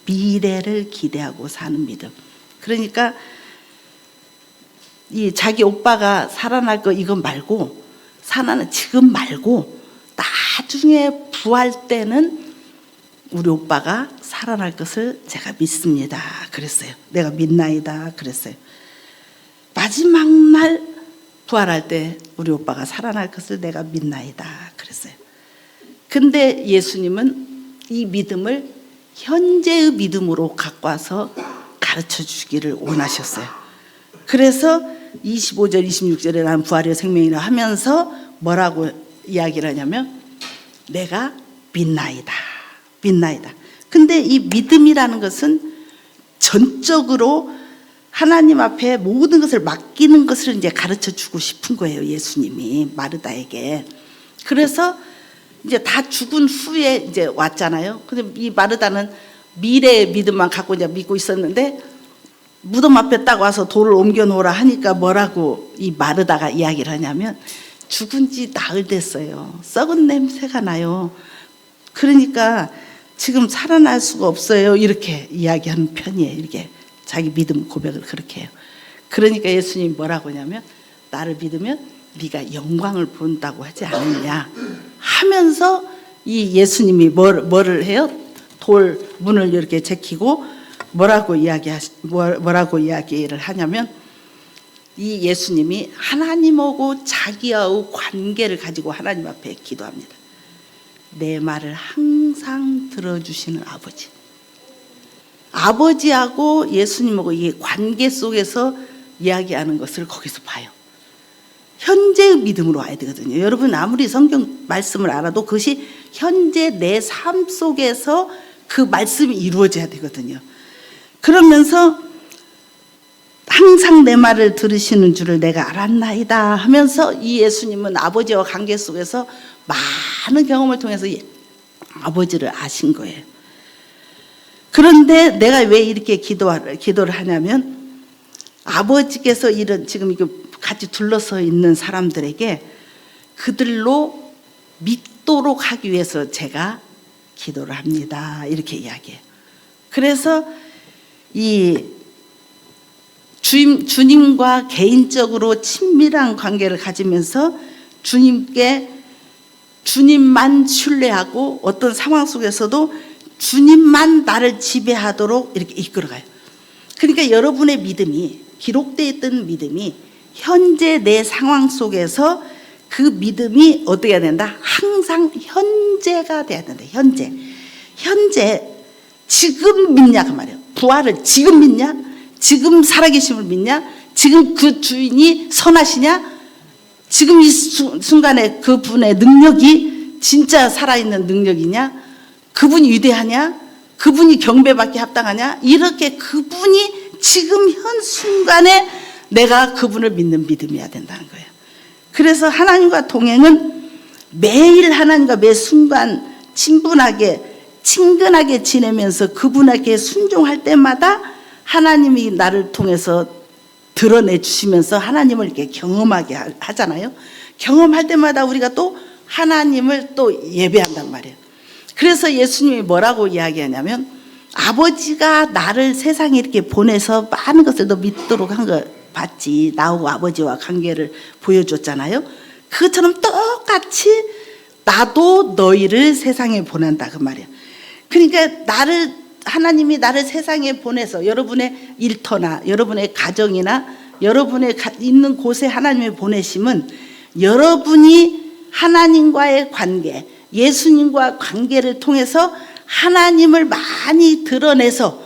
미래를 기대하고 사는 믿음. 그러니까 이 자기 오빠가 살아날 거 이거 말고 살아날 지금 말고 나중에 부활 때는 우리 오빠가 살아날 것을 제가 믿습니다. 그랬어요. 내가 믿나이다. 그랬어요. 마지막 날 부활할 때 우리 오빠가 살아날 것을 내가 믿나이다. 그랬어요. 근데 예수님은 이 믿음을 현재의 믿음으로 갖고 와서 가르쳐 주기를 원하셨어요. 그래서 25절 26절에 나는 부활의 생명이라 하면서 뭐라고 이야기를 하냐면 내가 믿나이다. 믿나이다. 근데 이 믿음이라는 것은 전적으로 하나님 앞에 모든 것을 맡기는 것을 이제 가르쳐 주고 싶은 거예요. 예수님이 마르다에게. 그래서 이제 다 죽은 후에 이제 왔잖아요. 근데 이 마르다는 미래의 믿음만 갖고 이제 믿고 있었는데 무덤 앞에 딱 와서 돌을 옮겨 놓으라 하니까 뭐라고 이 마르다가 이야기를 하냐면 죽은 지 나흘 됐어요. 썩은 냄새가 나요. 그러니까 지금 살아날 수가 없어요. 이렇게 이야기하는 편이에요. 이렇게 자기 믿음 고백을 그렇게 해요. 그러니까 예수님이 뭐라고 하냐면 나를 믿으면 네가 영광을 본다고 하지 않느냐 하면서 이 예수님이 뭐를 해요? 돌 문을 이렇게 제키고 뭐라고 이야기를 하냐면 이 예수님이 하나님하고 자기와의 관계를 가지고 하나님 앞에 기도합니다. 내 말을 항상 들어주시는 아버지. 아버지하고 예수님하고 이 관계 속에서 이야기하는 것을 거기서 봐요. 현재의 믿음으로 와야 되거든요. 여러분 아무리 성경 말씀을 알아도 그것이 현재 내 삶 속에서 그 말씀이 이루어져야 되거든요. 그러면서 항상 내 말을 들으시는 줄을 내가 알았나이다 하면서 이 예수님은 아버지와 관계 속에서 많은 경험을 통해서 아버지를 아신 거예요. 그런데 내가 왜 이렇게 기도를 하냐면 아버지께서 이런 지금 이거 같이 둘러서 있는 사람들에게 그들로 믿도록 하기 위해서 제가 기도를 합니다. 이렇게 이야기해요. 그래서 이 주님과 개인적으로 친밀한 관계를 가지면서 주님만 신뢰하고 어떤 상황 속에서도 주님만 나를 지배하도록 이렇게 이끌어가요. 그러니까 여러분의 믿음이 기록되어 있던 믿음이 현재 내 상황 속에서 그 믿음이 어떻게 해야 된다? 항상 현재가 돼야 된다. 현재 지금 믿냐 그 말이에요. 부활을 지금 믿냐? 지금 살아계심을 믿냐? 지금 그 주인이 선하시냐? 지금 이 순간에 그분의 능력이 진짜 살아있는 능력이냐? 그분이 위대하냐? 그분이 경배받기 합당하냐? 이렇게 그분이 지금 현 순간에 내가 그분을 믿는 믿음이어야 된다는 거예요. 그래서 하나님과 동행은 매일 하나님과 매 순간 친분하게 친근하게 지내면서 그분에게 순종할 때마다 하나님이 나를 통해서 드러내 주시면서 하나님을 이렇게 경험하게 하잖아요. 경험할 때마다 우리가 또 하나님을 또 예배한단 말이에요. 그래서 예수님이 뭐라고 이야기하냐면, 아버지가 나를 세상에 이렇게 보내서 많은 것을 너 믿도록 한 거 봤지. 나하고 아버지와 관계를 보여줬잖아요. 그것처럼 똑같이 나도 너희를 세상에 보낸다 그 말이에요. 그러니까 하나님이 나를 세상에 보내서 여러분의 일터나 여러분의 가정이나 여러분의 있는 곳에 하나님이 보내심은 여러분이 하나님과의 관계, 예수님과 관계를 통해서 하나님을 많이 드러내서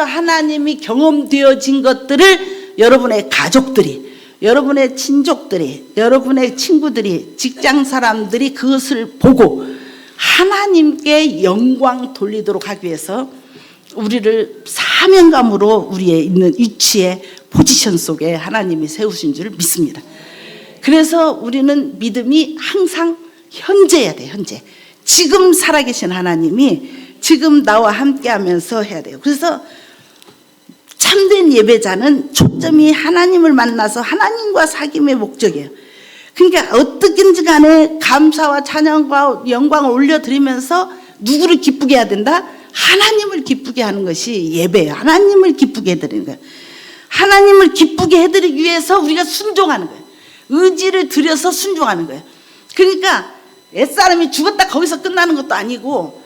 하나님이 경험되어진 것들을 여러분의 가족들이, 여러분의 친족들이, 여러분의 친구들이, 직장 사람들이 그것을 보고 하나님께 영광 돌리도록 하기 위해서 우리를 사명감으로 우리의 있는 위치에 포지션 속에 하나님이 세우신 줄 믿습니다. 그래서 우리는 믿음이 항상 현재해야 돼요. 현재. 지금 살아계신 하나님이 지금 나와 함께 하면서 해야 돼요. 그래서 참된 예배자는 초점이 하나님을 만나서 하나님과 사귐의 목적이에요. 그러니까 어떻게든지 간에 감사와 찬양과 영광을 올려드리면서 누구를 기쁘게 해야 된다? 하나님을 기쁘게 하는 것이 예배예요. 하나님을 기쁘게 해드리는 거예요. 하나님을 기쁘게 해드리기 위해서 우리가 순종하는 거예요. 의지를 들여서 순종하는 거예요. 그러니까 옛사람이 죽었다 거기서 끝나는 것도 아니고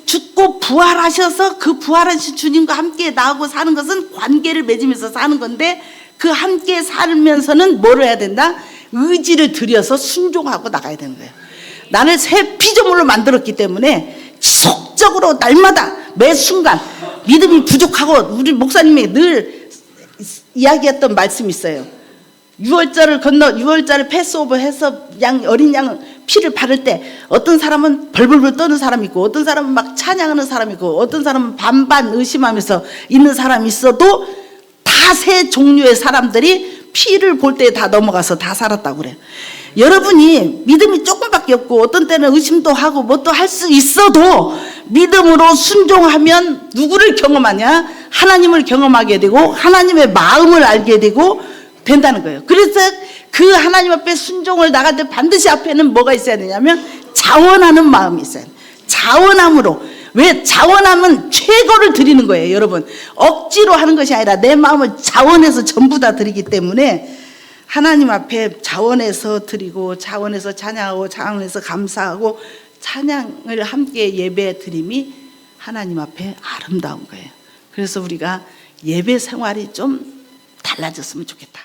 죽고 부활하셔서 그 부활하신 주님과 함께 나하고 사는 것은 관계를 맺으면서 사는 건데, 그 함께 살면서는 뭐를 해야 된다? 의지를 들여서 순종하고 나가야 되는 거예요. 나를 새 피조물로 만들었기 때문에 지속적으로 날마다 매 순간 믿음이 부족하고, 우리 목사님이 늘 이야기했던 말씀이 있어요. 6월절을 패스오버 해서 어린 양 피를 바를 때 어떤 사람은 벌벌벌 떠는 사람이 있고, 어떤 사람은 막 찬양하는 사람이 있고, 어떤 사람은 반반 의심하면서 있는 사람이 있어도 다 세 종류의 사람들이 피를 볼 때 다 넘어가서 다 살았다고 그래요. 여러분이 믿음이 조금밖에 없고 어떤 때는 의심도 하고 뭐 또 할 수 있어도 믿음으로 순종하면 누구를 경험하냐? 하나님을 경험하게 되고 하나님의 마음을 알게 되고 된다는 거예요. 그래서 그 하나님 앞에 순종을 나갈 때 반드시 앞에는 뭐가 있어야 되냐면 자원하는 마음이 있어야 돼요. 자원함으로. 왜? 자원함은 최고를 드리는 거예요, 여러분. 억지로 하는 것이 아니라 내 마음을 자원해서 전부 다 드리기 때문에 하나님 앞에 자원해서 드리고, 자원해서 찬양하고, 자원해서 감사하고, 찬양을 함께 예배 드림이 하나님 앞에 아름다운 거예요. 그래서 우리가 예배 생활이 좀 달라졌으면 좋겠다.